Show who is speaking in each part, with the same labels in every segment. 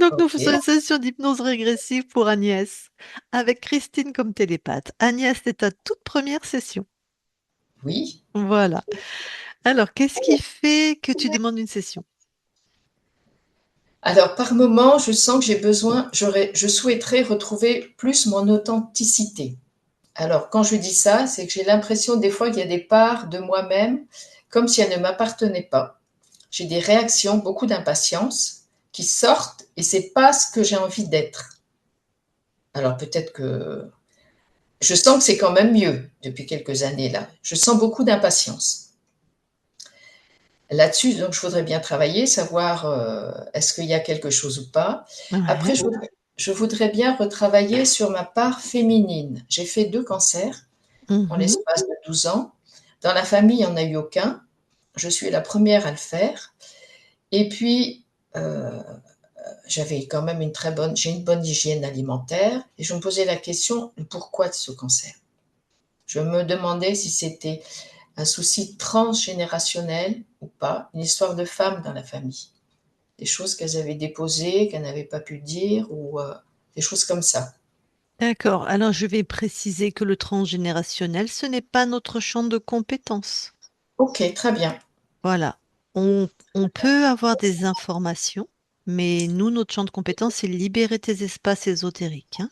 Speaker 1: veux que nous
Speaker 2: Ok,
Speaker 1: fassions une session d'hypnose régressive pour Agnès, avec Christine comme télépathe. Agnès, c'est ta toute première session.
Speaker 2: oui.
Speaker 1: Voilà. Alors, qu'est-ce qui fait que tu demandes une session?
Speaker 2: Alors, par moment, je sens que je souhaiterais retrouver plus mon authenticité. Alors, quand je dis ça, c'est que j'ai l'impression des fois qu'il y a des parts de moi-même comme si elles ne m'appartenaient pas. J'ai des réactions, beaucoup d'impatience qui sortent et c'est pas ce que j'ai envie d'être. Alors peut-être que je sens que c'est quand même mieux depuis quelques années là. Je sens beaucoup d'impatience. Là-dessus, donc je voudrais bien travailler, savoir est-ce qu'il y a quelque chose ou pas. Après,
Speaker 1: Ouais.
Speaker 2: je voudrais bien retravailler sur ma part féminine. J'ai fait 2 cancers en
Speaker 1: Mhm.
Speaker 2: l'espace de 12 ans. Dans la famille, il n'y en a eu aucun. Je suis la première à le faire. Et puis, euh, j'avais quand même j'ai une bonne hygiène alimentaire et je me posais la question, le pourquoi de ce cancer. Je me demandais si c'était un souci transgénérationnel ou pas, une histoire de femmes dans la famille, des choses qu'elles avaient déposées, qu'elles n'avaient pas pu dire ou des choses comme ça.
Speaker 1: D'accord. Alors, je vais préciser que le transgénérationnel, ce n'est pas notre champ de compétences.
Speaker 2: Ok, très bien.
Speaker 1: Voilà. On peut avoir des informations, mais nous, notre champ de compétences, c'est libérer tes espaces ésotériques, hein.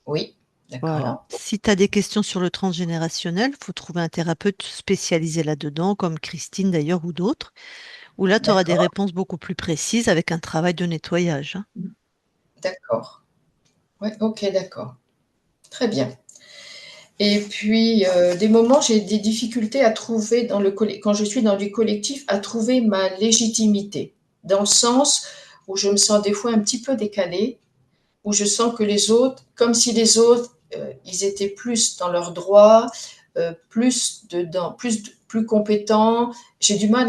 Speaker 2: Oui,
Speaker 1: Voilà.
Speaker 2: d'accord.
Speaker 1: Si tu as des questions sur le transgénérationnel, il faut trouver un thérapeute spécialisé là-dedans, comme Christine d'ailleurs ou d'autres, où là, tu auras des
Speaker 2: D'accord,
Speaker 1: réponses beaucoup plus précises avec un travail de nettoyage, hein.
Speaker 2: d'accord. Ouais, ok, d'accord. Très bien. Et puis, des moments, j'ai des difficultés à trouver quand je suis dans du collectif, à trouver ma légitimité, dans le sens où je me sens des fois un petit peu décalée, où je sens que les autres, comme si les autres, ils étaient plus dans leurs droits, plus dedans, plus compétents. J'ai du mal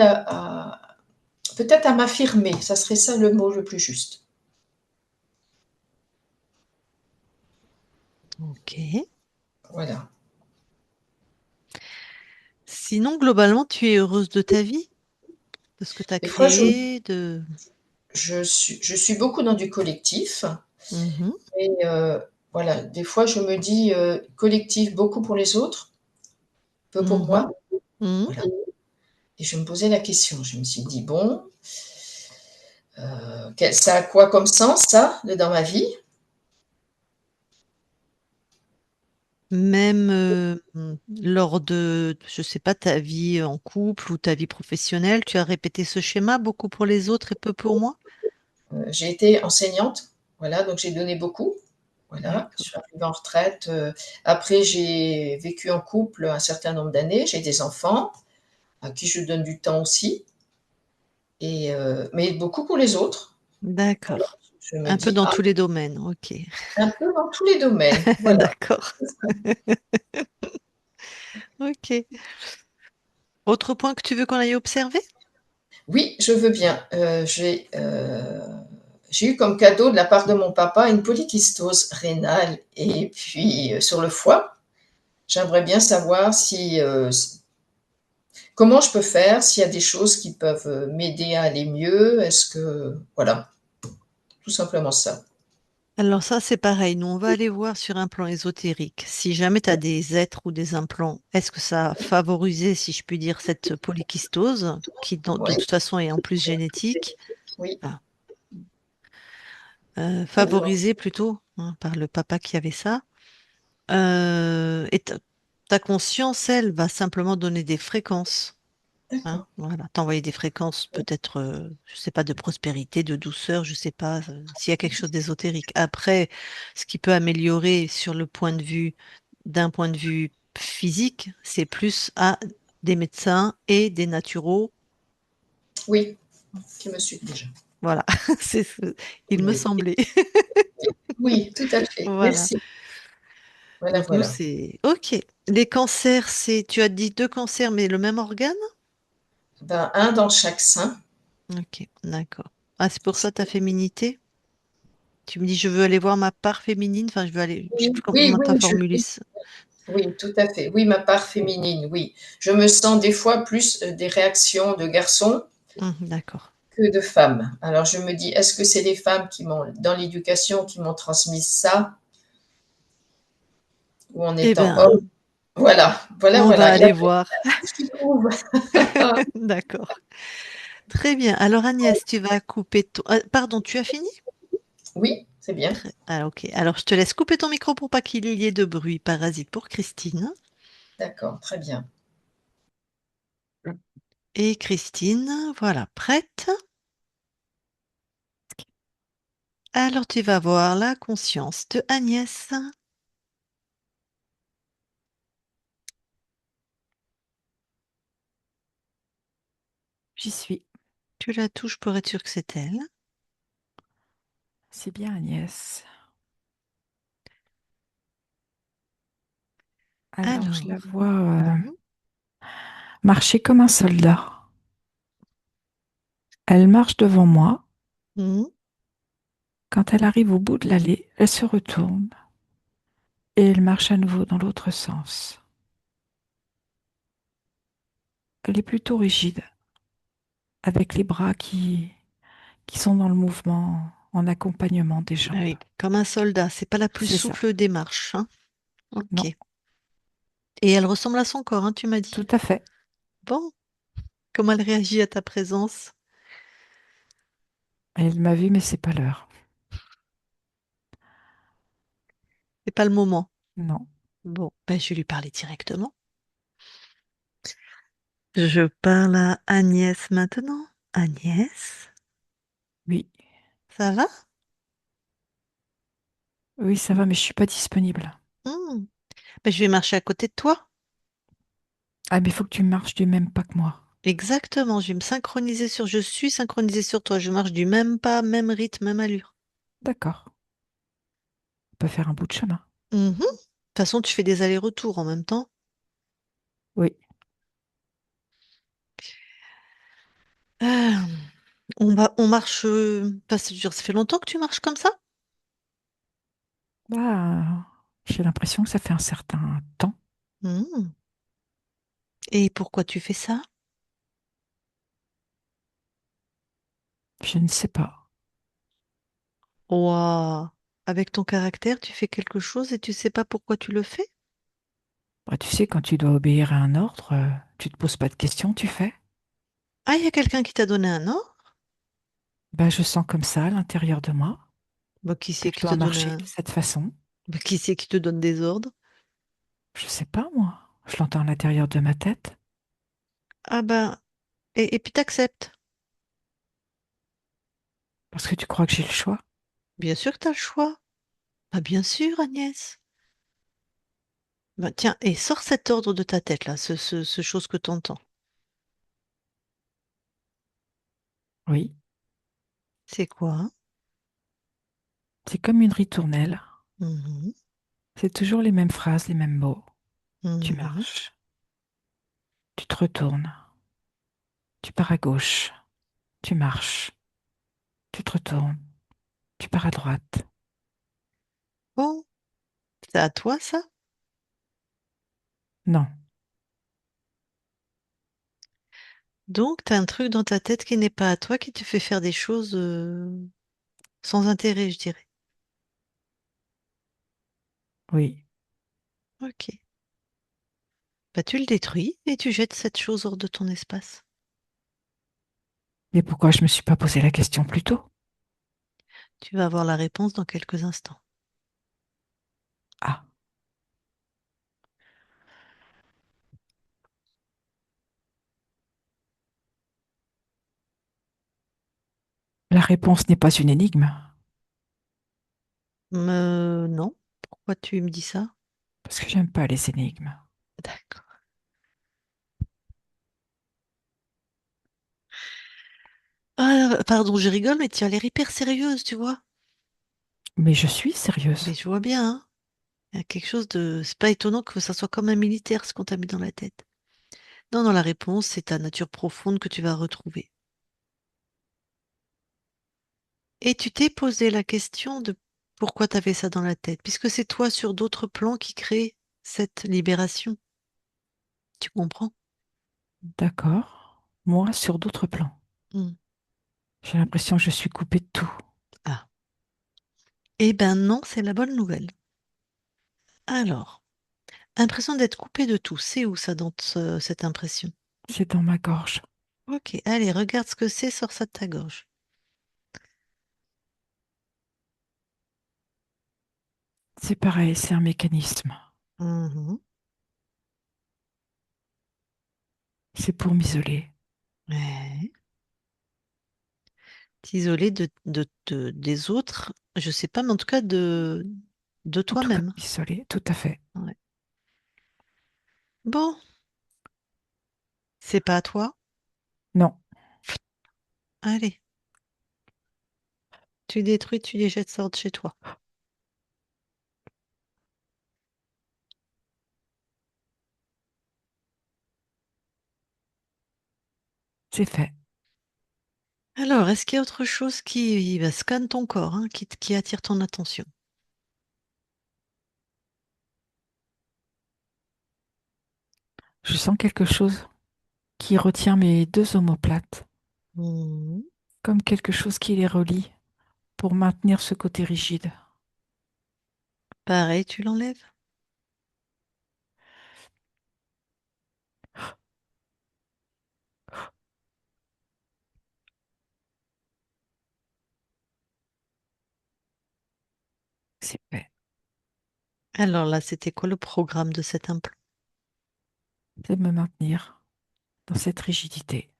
Speaker 2: peut-être à m'affirmer. Ça serait ça le mot le plus juste.
Speaker 1: Ok.
Speaker 2: Voilà.
Speaker 1: Sinon, globalement, tu es heureuse de ta vie, de ce que tu as
Speaker 2: Des fois,
Speaker 1: créé, de...
Speaker 2: je suis beaucoup dans du collectif.
Speaker 1: Mhm.
Speaker 2: Et voilà, des fois, je me dis collectif, beaucoup pour les autres, peu pour
Speaker 1: Mhm.
Speaker 2: moi.
Speaker 1: Mhm.
Speaker 2: Voilà. Et je me posais la question. Je me suis dit, bon, ça a quoi comme sens, ça, dans ma vie?
Speaker 1: Même lors de, je sais pas, ta vie en couple ou ta vie professionnelle, tu as répété ce schéma, beaucoup pour les autres et peu pour moi?
Speaker 2: J'ai été enseignante, voilà, donc j'ai donné beaucoup. Voilà, je
Speaker 1: D'accord.
Speaker 2: suis arrivée en retraite. Après, j'ai vécu en couple un certain nombre d'années. J'ai des enfants à qui je donne du temps aussi, mais beaucoup pour les autres. Voilà.
Speaker 1: D'accord.
Speaker 2: Je me
Speaker 1: Un peu
Speaker 2: dis,
Speaker 1: dans
Speaker 2: ah,
Speaker 1: tous les domaines, ok.
Speaker 2: un peu dans tous les domaines. Voilà.
Speaker 1: D'accord. Ok. Autre point que tu veux qu'on aille observer?
Speaker 2: Oui, je veux bien. J'ai eu comme cadeau de la part de mon papa une polykystose rénale et puis sur le foie. J'aimerais bien savoir comment je peux faire, s'il y a des choses qui peuvent m'aider à aller mieux. Voilà, tout simplement ça.
Speaker 1: Alors ça, c'est pareil. Nous, on va aller voir sur un plan ésotérique. Si jamais tu as des êtres ou des implants, est-ce que ça a favorisé, si je puis dire, cette polykystose, qui de
Speaker 2: Oui,
Speaker 1: toute façon est en plus génétique?
Speaker 2: oui,
Speaker 1: Enfin,
Speaker 2: d'accord,
Speaker 1: favorisé plutôt, hein, par le papa qui avait ça. Et ta conscience, elle, va simplement donner des fréquences. Hein,
Speaker 2: d'accord.
Speaker 1: voilà, t'envoyer des fréquences peut-être, je sais pas, de prospérité, de douceur, je sais pas s'il y a quelque chose d'ésotérique. Après, ce qui peut améliorer sur le point de vue, d'un point de vue physique, c'est plus à des médecins et des naturaux.
Speaker 2: Oui, qui me suit déjà.
Speaker 1: Voilà, c'est, il me
Speaker 2: Oui,
Speaker 1: semblait.
Speaker 2: oui, tout à fait.
Speaker 1: Voilà.
Speaker 2: Merci. Voilà,
Speaker 1: Donc nous,
Speaker 2: voilà.
Speaker 1: c'est OK. Les cancers, c'est, tu as dit deux cancers, mais le même organe?
Speaker 2: Ben, un dans chaque sein.
Speaker 1: OK, d'accord. Ah, c'est pour ça ta féminité? Tu me dis, je veux aller voir ma part féminine. Enfin, je veux aller, je sais plus
Speaker 2: Oui,
Speaker 1: comment
Speaker 2: oui,
Speaker 1: t'as formulé ça.
Speaker 2: oui, tout à fait. Oui, ma part féminine, oui. Je me sens des fois plus des réactions de garçon
Speaker 1: D'accord.
Speaker 2: que de femmes. Alors je me dis, est-ce que c'est les femmes qui m'ont, dans l'éducation, qui m'ont transmis ça, ou en
Speaker 1: Eh
Speaker 2: étant
Speaker 1: bien,
Speaker 2: homme? Voilà, voilà,
Speaker 1: on va
Speaker 2: voilà. Il y a
Speaker 1: aller voir.
Speaker 2: tout qui trouve.
Speaker 1: D'accord. Très bien. Alors Agnès, tu vas couper ton... pardon, tu as fini?
Speaker 2: Oui, c'est bien.
Speaker 1: Ah, ok. Alors je te laisse couper ton micro pour pas qu'il y ait de bruit parasite pour Christine.
Speaker 2: D'accord, très bien.
Speaker 1: Et Christine, voilà, prête? Alors tu vas voir la conscience de Agnès.
Speaker 3: J'y suis.
Speaker 1: Tu la touches pour être sûr que c'est elle.
Speaker 3: C'est bien Agnès. Alors, je la
Speaker 1: Alors,
Speaker 3: vois
Speaker 1: mhm,
Speaker 3: marcher comme un soldat. Elle marche devant moi.
Speaker 1: mhm.
Speaker 3: Quand elle arrive au bout de l'allée, elle se retourne et elle marche à nouveau dans l'autre sens. Elle est plutôt rigide, avec les bras qui sont dans le mouvement en accompagnement des
Speaker 1: Ah
Speaker 3: jambes.
Speaker 1: oui, comme un soldat, c'est pas la plus
Speaker 3: C'est ça.
Speaker 1: souple des marches, hein. Ok.
Speaker 3: Non,
Speaker 1: Et elle ressemble à son corps, hein, tu m'as dit.
Speaker 3: tout à fait.
Speaker 1: Bon, comment elle réagit à ta présence?
Speaker 3: Elle m'a vu, mais c'est pas l'heure.
Speaker 1: C'est pas le moment.
Speaker 3: Non,
Speaker 1: Bon, ben, je vais lui parler directement. Je parle à Agnès maintenant. Agnès,
Speaker 3: oui,
Speaker 1: ça va?
Speaker 3: oui, ça va, mais je suis pas disponible.
Speaker 1: Hmm. Ben, je vais marcher à côté de toi.
Speaker 3: Ah, mais il faut que tu marches du même pas que moi.
Speaker 1: Exactement, je vais me synchroniser sur... Je suis synchronisée sur toi. Je marche du même pas, même rythme, même allure.
Speaker 3: D'accord. On peut faire un bout de chemin.
Speaker 1: Mhm. De toute façon, tu fais des allers-retours en même temps.
Speaker 3: Oui.
Speaker 1: Ah, on marche... ça fait longtemps que tu marches comme ça?
Speaker 3: Bah, j'ai l'impression que ça fait un certain temps.
Speaker 1: Hmm. Et pourquoi tu fais ça?
Speaker 3: Je ne sais pas.
Speaker 1: Ouah. Avec ton caractère, tu fais quelque chose et tu sais pas pourquoi tu le fais?
Speaker 3: Bah, tu sais, quand tu dois obéir à un ordre, tu te poses pas de questions, tu fais.
Speaker 1: Ah, il y a quelqu'un qui t'a donné un ordre?
Speaker 3: Bah, je sens comme ça à l'intérieur de moi
Speaker 1: Bah, qui
Speaker 3: que
Speaker 1: c'est
Speaker 3: je
Speaker 1: qui te
Speaker 3: dois
Speaker 1: donne
Speaker 3: marcher
Speaker 1: un...
Speaker 3: de cette façon.
Speaker 1: Bah, qui c'est qui te donne des ordres?
Speaker 3: Je sais pas, moi. Je l'entends à l'intérieur de ma tête.
Speaker 1: Ah ben, et puis t'acceptes.
Speaker 3: Parce que tu crois que j'ai le choix.
Speaker 1: Bien sûr que t'as le choix. Bah, bien sûr, Agnès. Bah, tiens, et sors cet ordre de ta tête, là, ce chose que t'entends.
Speaker 3: Oui.
Speaker 1: C'est quoi, hein?
Speaker 3: C'est comme une ritournelle.
Speaker 1: Mhm,
Speaker 3: C'est toujours les mêmes phrases, les mêmes mots. Tu
Speaker 1: mhm.
Speaker 3: marches. Tu te retournes. Tu pars à gauche. Tu marches. Tu te retournes. Tu pars à droite.
Speaker 1: Bon, c'est à toi, ça?
Speaker 3: Non.
Speaker 1: Donc, t'as un truc dans ta tête qui n'est pas à toi, qui te fait faire des choses sans intérêt, je dirais.
Speaker 3: Oui.
Speaker 1: Ok. Bah, tu le détruis et tu jettes cette chose hors de ton espace.
Speaker 3: Et pourquoi je me suis pas posé la question plus tôt?
Speaker 1: Tu vas avoir la réponse dans quelques instants.
Speaker 3: Ah. La réponse n'est pas une énigme,
Speaker 1: Non. Pourquoi tu me dis ça?
Speaker 3: parce que j'aime pas les énigmes.
Speaker 1: D'accord. Ah, pardon, je rigole, mais tu as l'air hyper sérieuse, tu vois.
Speaker 3: Mais je suis sérieuse.
Speaker 1: Mais je vois bien, hein. Il y a quelque chose de... C'est pas étonnant que ça soit comme un militaire, ce qu'on t'a mis dans la tête. Non, non, la réponse, c'est ta nature profonde que tu vas retrouver. Et tu t'es posé la question de pourquoi tu avais ça dans la tête, puisque c'est toi sur d'autres plans qui crée cette libération. Tu comprends?
Speaker 3: D'accord. Moi, sur d'autres plans.
Speaker 1: Hmm.
Speaker 3: J'ai l'impression que je suis coupée de tout.
Speaker 1: Ah. Eh ben non, c'est la bonne nouvelle. Alors, impression d'être coupé de tout. C'est où ça dans cette impression?
Speaker 3: C'est dans ma gorge.
Speaker 1: Ok, allez, regarde ce que c'est, sors ça de ta gorge.
Speaker 3: C'est pareil, c'est un mécanisme.
Speaker 1: Mhm.
Speaker 3: C'est pour m'isoler.
Speaker 1: Ouais. T'isoler des autres, je sais pas, mais en tout cas de
Speaker 3: En tout cas,
Speaker 1: toi-même.
Speaker 3: m'isoler, tout à fait.
Speaker 1: Ouais. Bon, c'est pas à toi.
Speaker 3: Non,
Speaker 1: Allez, tu détruis, tu les jettes, sors de chez toi.
Speaker 3: c'est fait.
Speaker 1: Alors, est-ce qu'il y a autre chose qui scanne ton corps, hein, qui attire ton attention?
Speaker 3: Je sens quelque chose qui retient mes deux omoplates,
Speaker 1: Mhm.
Speaker 3: comme quelque chose qui les relie pour maintenir ce côté rigide.
Speaker 1: Pareil, tu l'enlèves.
Speaker 3: C'est fait.
Speaker 1: Alors là, c'était quoi le programme de cet implant?
Speaker 3: C'est de me maintenir dans cette rigidité.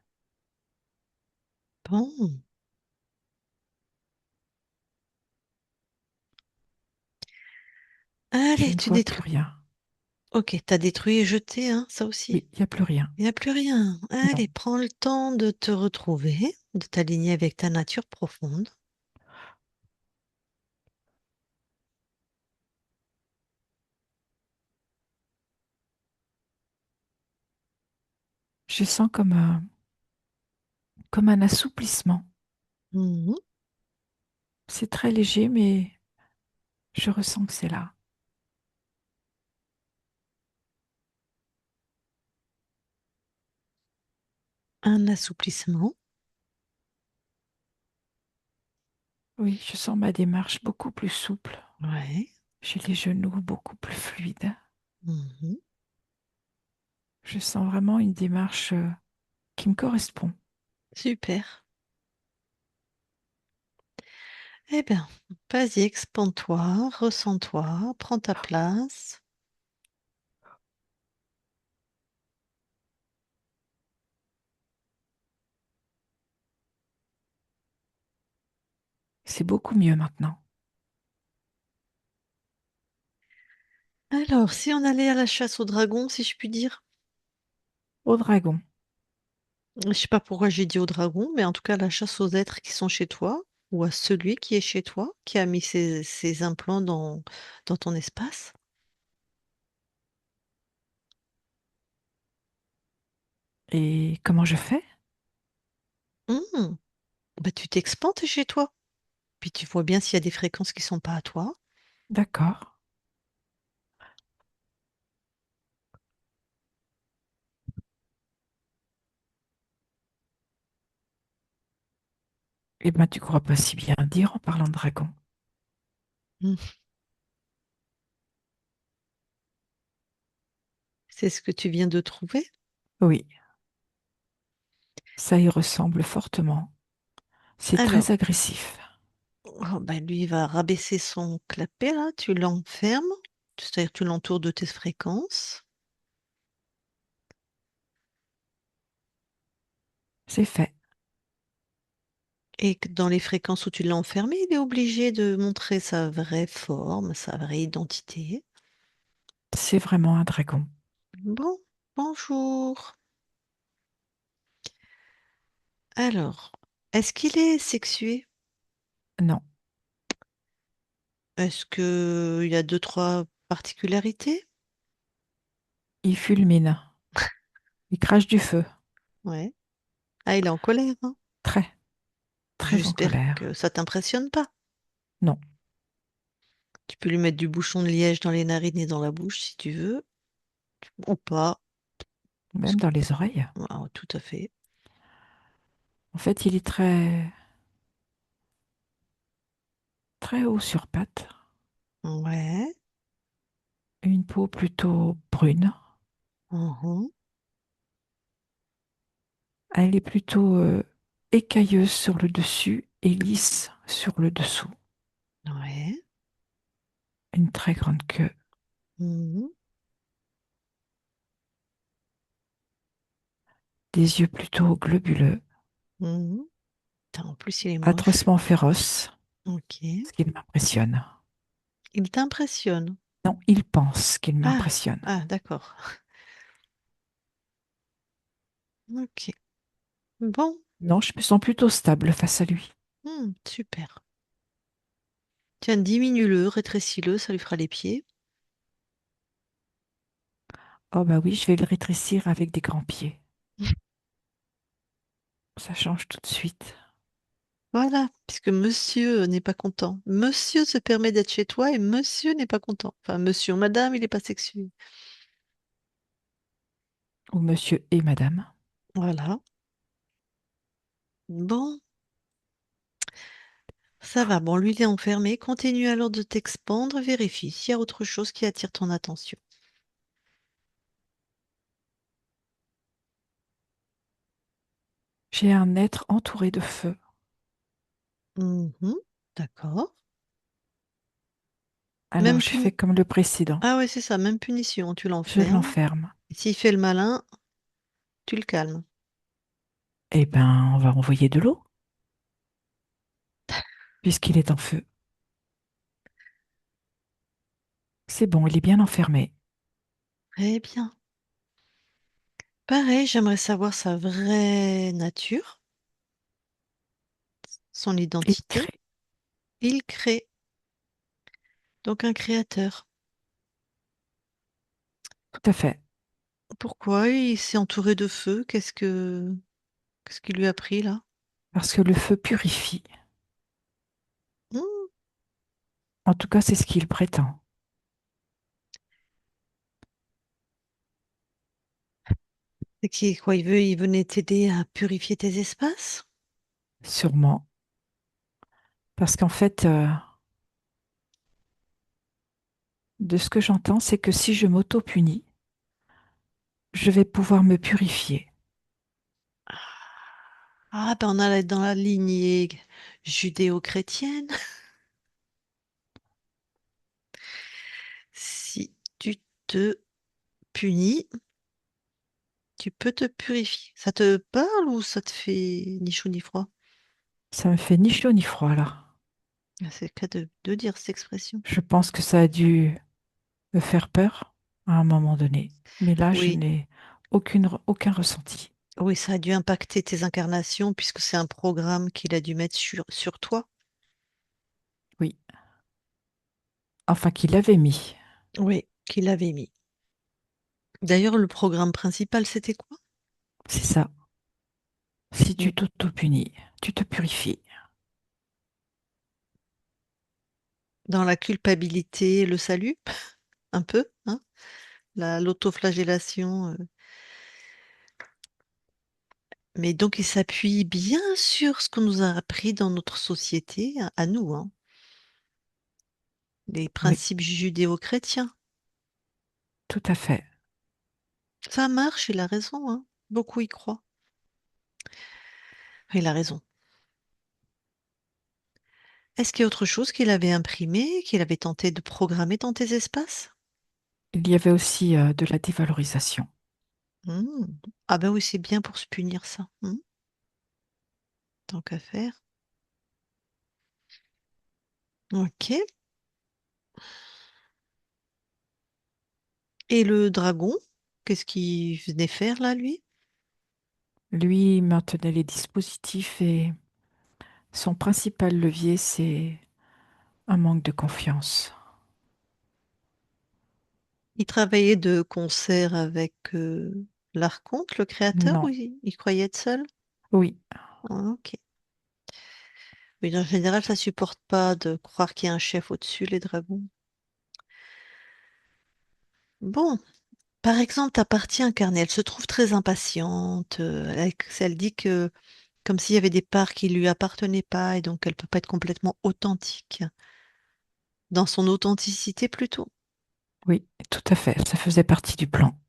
Speaker 1: Bon,
Speaker 3: Je
Speaker 1: allez,
Speaker 3: ne
Speaker 1: tu
Speaker 3: vois plus
Speaker 1: détruis.
Speaker 3: rien.
Speaker 1: Ok, t'as détruit et jeté, hein, ça
Speaker 3: Oui,
Speaker 1: aussi.
Speaker 3: il n'y a plus rien.
Speaker 1: Il n'y a plus rien.
Speaker 3: Non,
Speaker 1: Allez, prends le temps de te retrouver, de t'aligner avec ta nature profonde.
Speaker 3: je sens comme un assouplissement.
Speaker 1: Mhm.
Speaker 3: C'est très léger, mais je ressens que c'est là.
Speaker 1: Un assouplissement.
Speaker 3: Oui, je sens ma démarche beaucoup plus souple.
Speaker 1: Ouais.
Speaker 3: J'ai les genoux beaucoup plus fluides.
Speaker 1: Mhm.
Speaker 3: Je sens vraiment une démarche qui me correspond.
Speaker 1: Super. Eh bien, vas-y, expand-toi, ressens-toi, prends ta place.
Speaker 3: C'est beaucoup mieux maintenant.
Speaker 1: Alors, si on allait à la chasse au dragon, si je puis dire,
Speaker 3: Au dragon,
Speaker 1: je sais pas pourquoi j'ai dit au dragon, mais en tout cas, la chasse aux êtres qui sont chez toi, ou à celui qui est chez toi, qui a mis ses implants dans ton espace.
Speaker 3: et comment je fais?
Speaker 1: Hmm. Bah, tu t'expandes chez toi, puis tu vois bien s'il y a des fréquences qui sont pas à toi.
Speaker 3: D'accord. Eh ben, tu crois pas si bien dire en parlant de dragon.
Speaker 1: Hmm. C'est ce que tu viens de trouver.
Speaker 3: Oui, ça y ressemble fortement. C'est très
Speaker 1: Alors,
Speaker 3: agressif.
Speaker 1: oh, bah, lui, il va rabaisser son clapet, là, tu l'enfermes, c'est-à-dire tu l'entoures de tes fréquences,
Speaker 3: C'est fait.
Speaker 1: et que dans les fréquences où tu l'as enfermé, il est obligé de montrer sa vraie forme, sa vraie identité.
Speaker 3: C'est vraiment un dragon.
Speaker 1: Bon, bonjour. Alors, est-ce qu'il est sexué?
Speaker 3: Non,
Speaker 1: Est-ce qu'il y a deux, trois particularités?
Speaker 3: il fulmine. Il crache du feu.
Speaker 1: Ouais. Ah, il est en colère, hein.
Speaker 3: Très, très en
Speaker 1: J'espère
Speaker 3: colère.
Speaker 1: que ça t'impressionne pas.
Speaker 3: Non,
Speaker 1: Tu peux lui mettre du bouchon de liège dans les narines et dans la bouche si tu veux, ou pas.
Speaker 3: même dans les oreilles.
Speaker 1: Ah, tout à fait.
Speaker 3: En fait, il est très, très haut sur pattes,
Speaker 1: Ouais.
Speaker 3: une peau plutôt brune.
Speaker 1: Mhm.
Speaker 3: Elle est plutôt écailleuse sur le dessus et lisse sur le dessous.
Speaker 1: Ouais.
Speaker 3: Une très grande queue,
Speaker 1: Mhm.
Speaker 3: des yeux plutôt globuleux,
Speaker 1: Mhm. Putain, en plus, il est moche.
Speaker 3: atrocement féroce,
Speaker 1: Ok.
Speaker 3: ce qui m'impressionne.
Speaker 1: Il t'impressionne.
Speaker 3: Non, il pense qu'il
Speaker 1: Ah,
Speaker 3: m'impressionne.
Speaker 1: ah, d'accord. Ok. Bon.
Speaker 3: Non, je me sens plutôt stable face à lui.
Speaker 1: Super. Tiens, diminue-le, rétrécis-le, ça lui fera les pieds.
Speaker 3: Oh bah oui, je vais le rétrécir avec des grands pieds. Ça change tout de suite.
Speaker 1: Voilà, puisque monsieur n'est pas content. Monsieur se permet d'être chez toi et monsieur n'est pas content. Enfin, monsieur ou madame, il n'est pas sexué.
Speaker 3: Ou monsieur et madame.
Speaker 1: Voilà. Bon, ça va. Bon, lui, il est enfermé. Continue alors de t'expandre. Vérifie s'il y a autre chose qui attire ton attention.
Speaker 3: J'ai un être entouré de feu.
Speaker 1: Mhm. D'accord.
Speaker 3: Alors
Speaker 1: Même
Speaker 3: je fais
Speaker 1: puni...
Speaker 3: comme le précédent.
Speaker 1: Ah ouais, c'est ça, même punition. Tu
Speaker 3: Je
Speaker 1: l'enfermes.
Speaker 3: l'enferme.
Speaker 1: Et s'il fait le malin, tu le calmes.
Speaker 3: Eh ben, on va envoyer de l'eau, puisqu'il est en feu. C'est bon, il est bien enfermé.
Speaker 1: Très bien. Pareil, j'aimerais savoir sa vraie nature, son
Speaker 3: Il
Speaker 1: identité.
Speaker 3: crée.
Speaker 1: Il crée, donc un créateur.
Speaker 3: Tout à fait.
Speaker 1: Pourquoi il s'est entouré de feu? Qu'est-ce qui lui a pris là?
Speaker 3: Parce que le feu purifie.
Speaker 1: Hmm.
Speaker 3: En tout cas, c'est ce qu'il prétend.
Speaker 1: C'est qui quoi? Il venait t'aider à purifier tes espaces?
Speaker 3: Sûrement. Parce qu'en fait, de ce que j'entends, c'est que si je m'auto-punis, je vais pouvoir me purifier.
Speaker 1: Ah ben on a dans la lignée judéo-chrétienne. Si tu te punis, tu peux te purifier. Ça te parle ou ça te fait ni chaud ni froid?
Speaker 3: Ça me fait ni chaud ni froid là.
Speaker 1: Ah, c'est le cas de dire cette expression.
Speaker 3: Je pense que ça a dû me faire peur à un moment donné. Mais là, je
Speaker 1: Oui,
Speaker 3: n'ai aucun ressenti.
Speaker 1: oui, ça a dû impacter tes incarnations puisque c'est un programme qu'il a dû mettre sur toi.
Speaker 3: Oui. Enfin, qu'il avait mis.
Speaker 1: Oui, qu'il avait mis. D'ailleurs, le programme principal, c'était quoi?
Speaker 3: C'est ça. Si
Speaker 1: Mm.
Speaker 3: tu t'auto-punis, tu te purifies.
Speaker 1: Dans la culpabilité, le salut, un peu, hein? L'autoflagellation. Mais donc, il s'appuie bien sur ce qu'on nous a appris dans notre société, à nous, hein, les
Speaker 3: Oui,
Speaker 1: principes judéo-chrétiens.
Speaker 3: tout à fait.
Speaker 1: Ça marche, il a raison, hein. Beaucoup y croient. Il a raison. Est-ce qu'il y a autre chose qu'il avait imprimé, qu'il avait tenté de programmer dans tes espaces?
Speaker 3: Il y avait aussi de la dévalorisation.
Speaker 1: Hmm. Ah ben oui, c'est bien pour se punir ça. Tant qu'à faire. Ok. Et le dragon, qu'est-ce qu'il venait faire là, lui?
Speaker 3: Lui il maintenait les dispositifs et son principal levier, c'est un manque de confiance.
Speaker 1: Il travaillait de concert avec l'archonte, le créateur, ou
Speaker 3: Non,
Speaker 1: il croyait être seul?
Speaker 3: oui,
Speaker 1: Ah, ok. Oui, en général, ça supporte pas de croire qu'il y a un chef au-dessus, les dragons. Bon, par exemple, ta partie incarnée, elle se trouve très impatiente. Elle dit que comme s'il y avait des parts qui lui appartenaient pas et donc elle peut pas être complètement authentique. Dans son authenticité plutôt.
Speaker 3: Oui, tout à fait. Ça faisait partie du plan.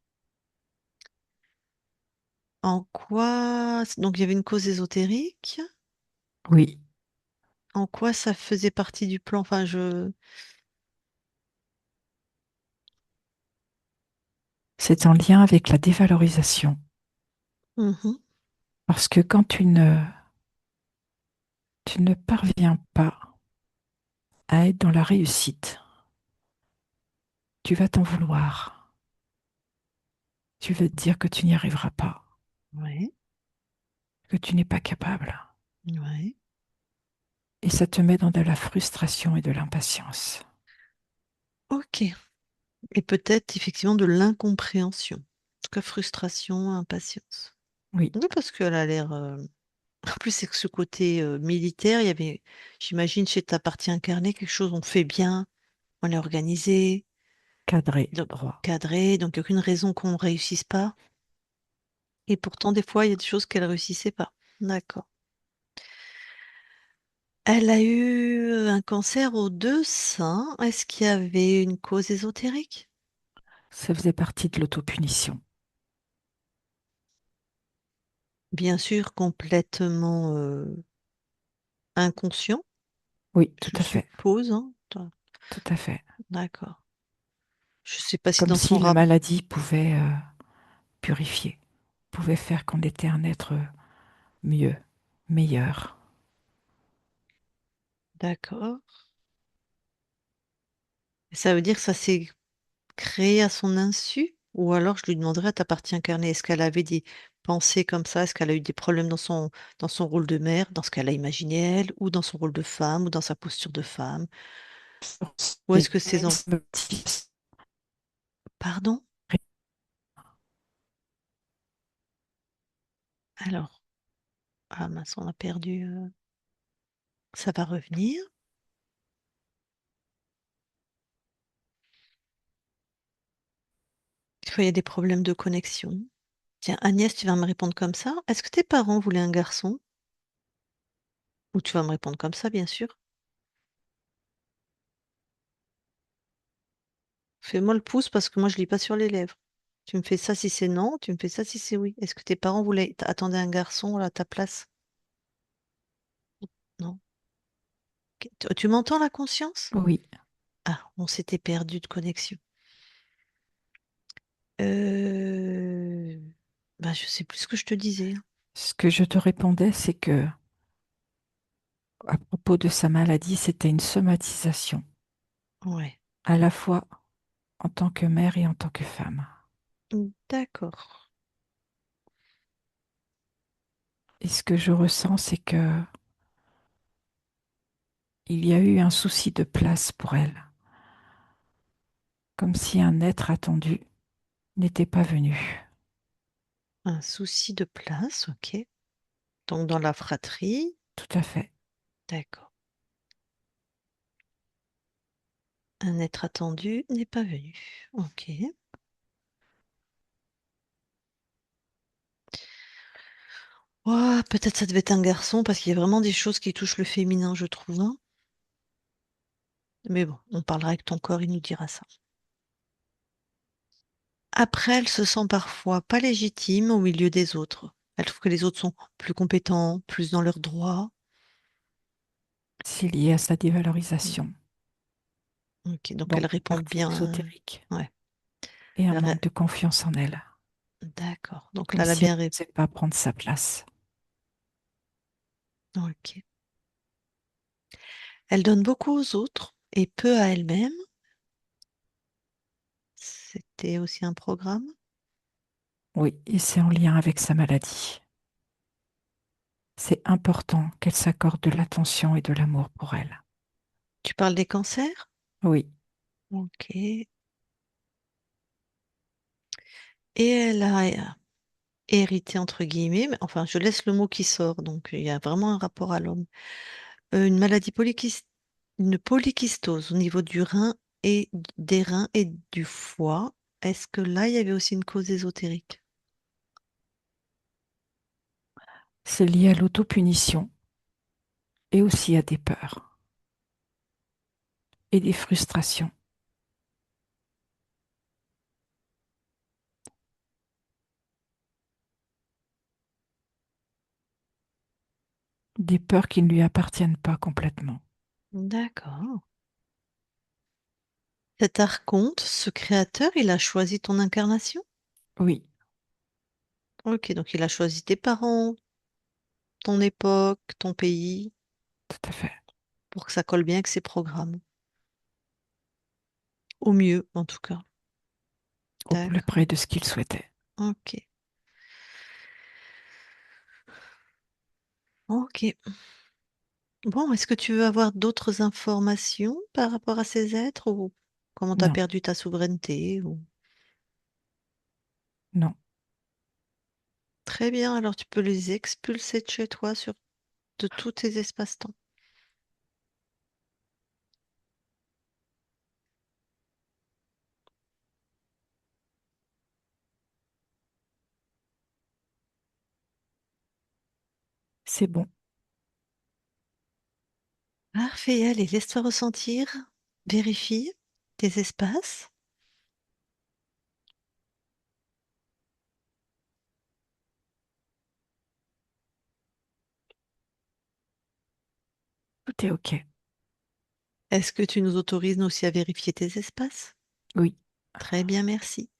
Speaker 1: En quoi... Donc il y avait une cause ésotérique.
Speaker 3: Oui,
Speaker 1: En quoi ça faisait partie du plan? Enfin,
Speaker 3: c'est en lien avec la dévalorisation.
Speaker 1: Mhm.
Speaker 3: Parce que quand tu ne parviens pas à être dans la réussite, tu vas t'en vouloir. Tu vas te dire que tu n'y arriveras pas,
Speaker 1: Ouais,
Speaker 3: que tu n'es pas capable.
Speaker 1: ouais.
Speaker 3: Et ça te met dans de la frustration et de l'impatience.
Speaker 1: Ok. Et peut-être effectivement de l'incompréhension. En tout cas, frustration, impatience.
Speaker 3: Oui,
Speaker 1: Oui, parce qu'elle a l'air. En plus, c'est que ce côté militaire, il y avait, j'imagine, chez ta partie incarnée, quelque chose on fait bien, on est organisé,
Speaker 3: cadré,
Speaker 1: donc
Speaker 3: droit.
Speaker 1: cadré, donc il n'y a aucune raison qu'on ne réussisse pas. Et pourtant, des fois, il y a des choses qu'elle ne réussissait pas. D'accord. Elle a eu un cancer aux deux seins. Est-ce qu'il y avait une cause ésotérique?
Speaker 3: Ça faisait partie de l'autopunition.
Speaker 1: Bien sûr, complètement inconscient,
Speaker 3: Oui, tout
Speaker 1: je
Speaker 3: à fait,
Speaker 1: suppose, hein.
Speaker 3: tout à fait.
Speaker 1: D'accord. Je ne sais pas si
Speaker 3: Comme
Speaker 1: dans
Speaker 3: si
Speaker 1: son
Speaker 3: la
Speaker 1: rap.
Speaker 3: maladie pouvait purifier, pouvait faire qu'on était un être mieux, meilleur.
Speaker 1: D'accord. Ça veut dire que ça s'est créé à son insu? Ou alors je lui demanderais à ta partie incarnée, est-ce qu'elle avait des pensées comme ça? Est-ce qu'elle a eu des problèmes dans son rôle de mère, dans ce qu'elle a imaginé elle, ou dans son rôle de femme, ou dans sa posture de femme? Ou est-ce que ses enfants... Pardon? Alors, ah mince, on a perdu. Ça va revenir. Des fois, il y a des problèmes de connexion. Tiens, Agnès, tu vas me répondre comme ça. Est-ce que tes parents voulaient un garçon? Ou tu vas me répondre comme ça, bien sûr. Fais-moi le pouce parce que moi, je lis pas sur les lèvres. Tu me fais ça si c'est non, tu me fais ça si c'est oui. Est-ce que tes parents voulaient attendaient un garçon à ta place? Non. Ok. Tu m'entends la conscience?
Speaker 3: Oui,
Speaker 1: Ah, on s'était perdu de connexion. Euh... Bah, je sais plus ce que je te disais.
Speaker 3: ce que je te répondais, c'est que à propos de sa maladie, c'était une somatisation,
Speaker 1: Ouais.
Speaker 3: à la fois en tant que mère et en tant que femme.
Speaker 1: D'accord.
Speaker 3: Et ce que je ressens, c'est que il y a eu un souci de place pour elle, comme si un être attendu n'était pas venu.
Speaker 1: Un souci de place, ok. Donc dans la fratrie,
Speaker 3: Tout à fait.
Speaker 1: d'accord. Un être attendu n'est pas venu. Ok. Ouah, peut-être ça devait être un garçon parce qu'il y a vraiment des choses qui touchent le féminin, je trouve, hein. Mais bon, on parlera avec ton corps, il nous dira ça. Après, elle se sent parfois pas légitime au milieu des autres. Elle trouve que les autres sont plus compétents, plus dans leurs droits.
Speaker 3: C'est lié à sa dévalorisation,
Speaker 1: Ok, donc elle
Speaker 3: donc
Speaker 1: répond
Speaker 3: partie
Speaker 1: bien.
Speaker 3: ésotérique,
Speaker 1: Ouais.
Speaker 3: et un
Speaker 1: Elle ré-
Speaker 3: manque de confiance en elle,
Speaker 1: D'accord. Donc là,
Speaker 3: comme
Speaker 1: elle a
Speaker 3: si elle
Speaker 1: bien
Speaker 3: ne
Speaker 1: répondu.
Speaker 3: sait pas prendre sa place.
Speaker 1: Ok. Elle donne beaucoup aux autres et peu à elle-même. C'était aussi un programme.
Speaker 3: Oui, et c'est en lien avec sa maladie. C'est important qu'elle s'accorde de l'attention et de l'amour pour elle.
Speaker 1: Tu parles des cancers?
Speaker 3: Oui,
Speaker 1: Ok. Et elle a hérité, entre guillemets, mais enfin, je laisse le mot qui sort, donc il y a vraiment un rapport à l'homme. Une maladie une polykystose au niveau du rein et des reins et du foie. Est-ce que là, il y avait aussi une cause ésotérique?
Speaker 3: c'est lié à l'autopunition et aussi à des peurs. et des frustrations, des peurs qui ne lui appartiennent pas complètement.
Speaker 1: D'accord. Cet archonte, ce créateur, il a choisi ton incarnation?
Speaker 3: Oui,
Speaker 1: Ok, donc il a choisi tes parents, ton époque, ton pays,
Speaker 3: tout à fait.
Speaker 1: pour que ça colle bien avec ses programmes. Au mieux, en tout cas.
Speaker 3: Au plus
Speaker 1: D'accord.
Speaker 3: près de ce qu'il souhaitait.
Speaker 1: Ok. Ok. Bon, est-ce que tu veux avoir d'autres informations par rapport à ces êtres ou comment tu as
Speaker 3: Non,
Speaker 1: perdu ta souveraineté ou...
Speaker 3: non,
Speaker 1: Très bien, alors tu peux les expulser de chez toi de tous tes espaces-temps.
Speaker 3: c'est bon.
Speaker 1: Parfait, allez, laisse-toi ressentir. Vérifie tes espaces.
Speaker 3: Tout est OK.
Speaker 1: Est-ce que tu nous autorises nous aussi à vérifier tes espaces?
Speaker 3: Oui,
Speaker 1: Très bien, merci.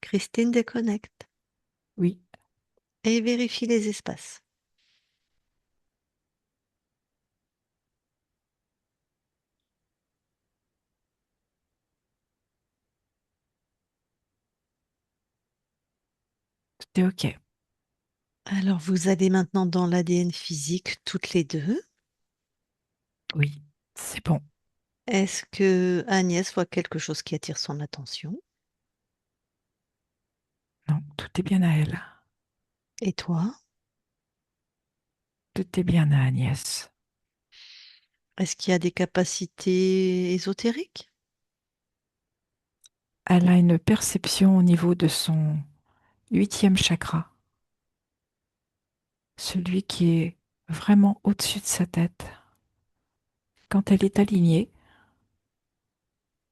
Speaker 1: Christine déconnecte
Speaker 3: oui,
Speaker 1: et vérifie les espaces.
Speaker 3: tout est OK.
Speaker 1: Alors, vous allez maintenant dans l'ADN physique toutes les deux.
Speaker 3: Oui, c'est bon.
Speaker 1: Est-ce que Agnès voit quelque chose qui attire son attention?
Speaker 3: Non, tout est bien à elle.
Speaker 1: Et toi?
Speaker 3: Tout est bien à Agnès.
Speaker 1: Est-ce qu'il y a des capacités ésotériques?
Speaker 3: Elle a une perception au niveau de son huitième chakra, celui qui est vraiment au-dessus de sa tête. Quand elle est alignée,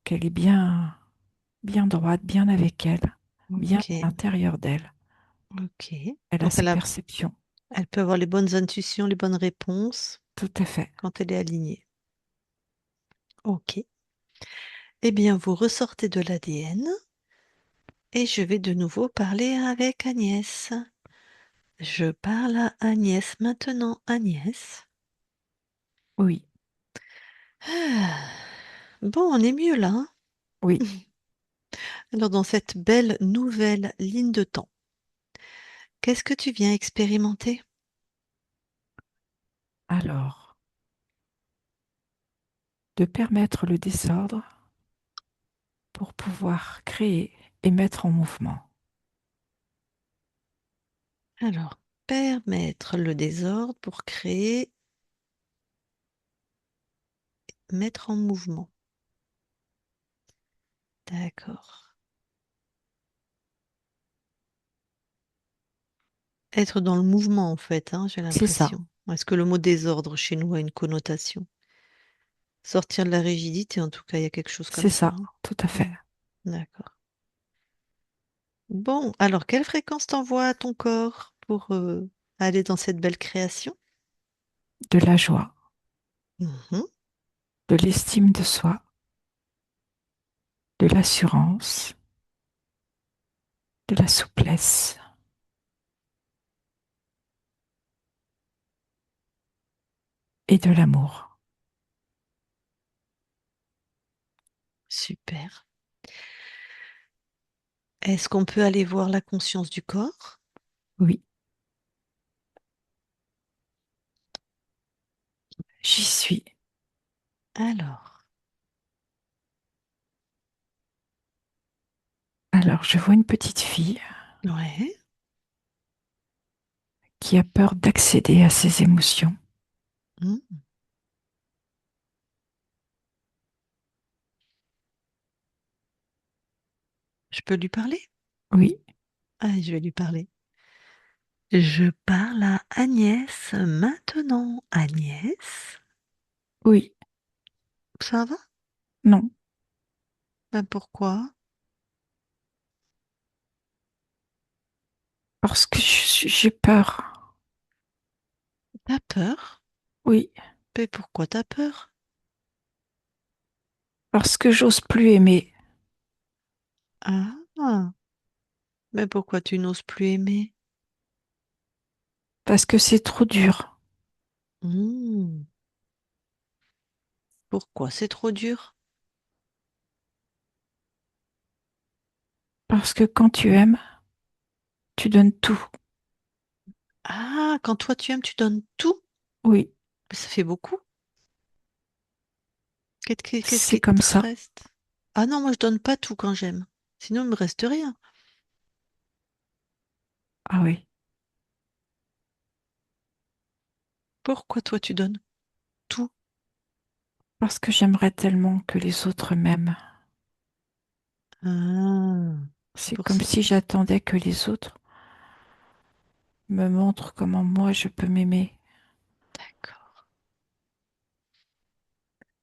Speaker 3: qu'elle est bien, bien droite, bien avec elle, bien à
Speaker 1: Ok,
Speaker 3: l'intérieur d'elle,
Speaker 1: ok.
Speaker 3: elle a
Speaker 1: Donc
Speaker 3: ses perceptions.
Speaker 1: elle peut avoir les bonnes intuitions, les bonnes réponses
Speaker 3: Tout à fait.
Speaker 1: quand elle est alignée. Ok. Eh bien, vous ressortez de l'ADN et je vais de nouveau parler avec Agnès. Je parle à Agnès maintenant. Agnès.
Speaker 3: Oui,
Speaker 1: Ah, bon, on est mieux là, hein.
Speaker 3: oui.
Speaker 1: Alors, dans cette belle nouvelle ligne de temps, qu'est-ce que tu viens expérimenter?
Speaker 3: Alors, de permettre le désordre pour pouvoir créer et mettre en mouvement.
Speaker 1: Alors, permettre le désordre pour créer, mettre en mouvement. D'accord. Être dans le mouvement, en fait, hein, j'ai
Speaker 3: C'est ça,
Speaker 1: l'impression. Est-ce que le mot désordre chez nous a une connotation? Sortir de la rigidité, en tout cas, il y a quelque chose comme
Speaker 3: c'est
Speaker 1: ça,
Speaker 3: ça,
Speaker 1: hein.
Speaker 3: tout à fait.
Speaker 1: Hmm, d'accord. Bon, alors quelle fréquence t'envoie à ton corps pour aller dans cette belle création?
Speaker 3: De la joie,
Speaker 1: Mhm.
Speaker 3: de l'estime de soi, de l'assurance, de la souplesse et de l'amour.
Speaker 1: Super. Est-ce qu'on peut aller voir la conscience du corps?
Speaker 3: Oui, j'y suis.
Speaker 1: Alors,
Speaker 3: Alors, je vois une petite fille
Speaker 1: ouais.
Speaker 3: qui a peur d'accéder à ses émotions.
Speaker 1: Hmm. Je peux lui parler?
Speaker 3: Oui,
Speaker 1: Ah, je vais lui parler. Je parle à Agnès maintenant. Agnès,
Speaker 3: oui,
Speaker 1: ça va?
Speaker 3: Non,
Speaker 1: Ben pourquoi?
Speaker 3: parce que j'ai peur.
Speaker 1: T'as peur?
Speaker 3: Oui,
Speaker 1: Mais pourquoi t'as peur?
Speaker 3: parce que j'ose plus aimer.
Speaker 1: Ah, mais pourquoi tu n'oses plus aimer?
Speaker 3: Parce que c'est trop dur.
Speaker 1: Hmm, pourquoi c'est trop dur?
Speaker 3: Parce que quand tu aimes, tu donnes tout.
Speaker 1: Ah, quand toi tu aimes, tu donnes tout?
Speaker 3: Oui,
Speaker 1: Mais ça fait beaucoup. Qu'est-ce
Speaker 3: c'est
Speaker 1: qui
Speaker 3: comme
Speaker 1: te
Speaker 3: ça.
Speaker 1: reste? Ah non, moi je donne pas tout quand j'aime. Sinon il me reste rien.
Speaker 3: Ah oui,
Speaker 1: Pourquoi toi tu donnes tout?
Speaker 3: parce que j'aimerais tellement que les autres m'aiment.
Speaker 1: Ah, c'est
Speaker 3: C'est
Speaker 1: pour
Speaker 3: comme
Speaker 1: ça.
Speaker 3: si j'attendais que les autres me montrent comment moi je peux m'aimer.
Speaker 1: D'accord.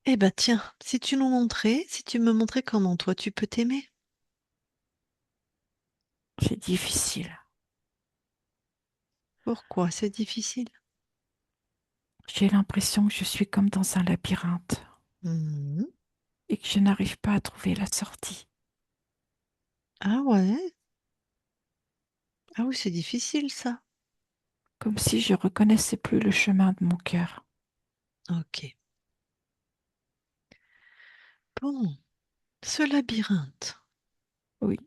Speaker 1: Eh ben tiens, si tu nous montrais, si tu me montrais comment toi tu peux t'aimer.
Speaker 3: C'est difficile.
Speaker 1: Pourquoi c'est difficile?
Speaker 3: J'ai l'impression que je suis comme dans un labyrinthe
Speaker 1: Mhm.
Speaker 3: et que je n'arrive pas à trouver la sortie.
Speaker 1: Ah ouais? Ah oui, c'est difficile ça.
Speaker 3: Comme si je reconnaissais plus le chemin de mon cœur.
Speaker 1: Ok. Bon, ce labyrinthe,
Speaker 3: Oui,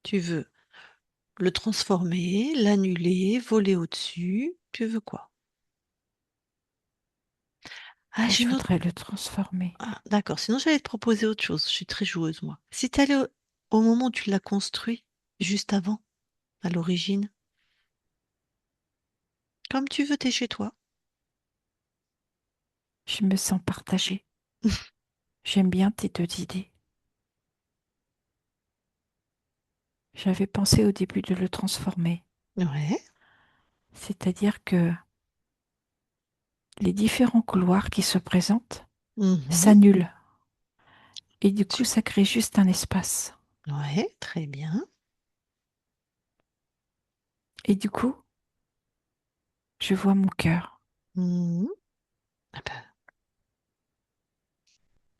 Speaker 1: tu veux le transformer, l'annuler, voler au-dessus, tu veux quoi? Ah, j'ai
Speaker 3: je
Speaker 1: une autre.
Speaker 3: voudrais le transformer.
Speaker 1: Ah, d'accord, sinon j'allais te proposer autre chose. Je suis très joueuse, moi. Si tu allais au moment où tu l'as construit, juste avant, à l'origine, comme tu veux, t'es chez toi.
Speaker 3: Je me sens partagée. J'aime bien tes deux idées. J'avais pensé au début de le transformer,
Speaker 1: Ouais.
Speaker 3: c'est-à-dire que les différents couloirs qui se présentent
Speaker 1: Mhm.
Speaker 3: s'annulent et du coup
Speaker 1: Tu-
Speaker 3: ça crée juste un espace.
Speaker 1: Ouais, très bien.
Speaker 3: Et du coup, je vois mon cœur
Speaker 1: Mhm. Ah ben,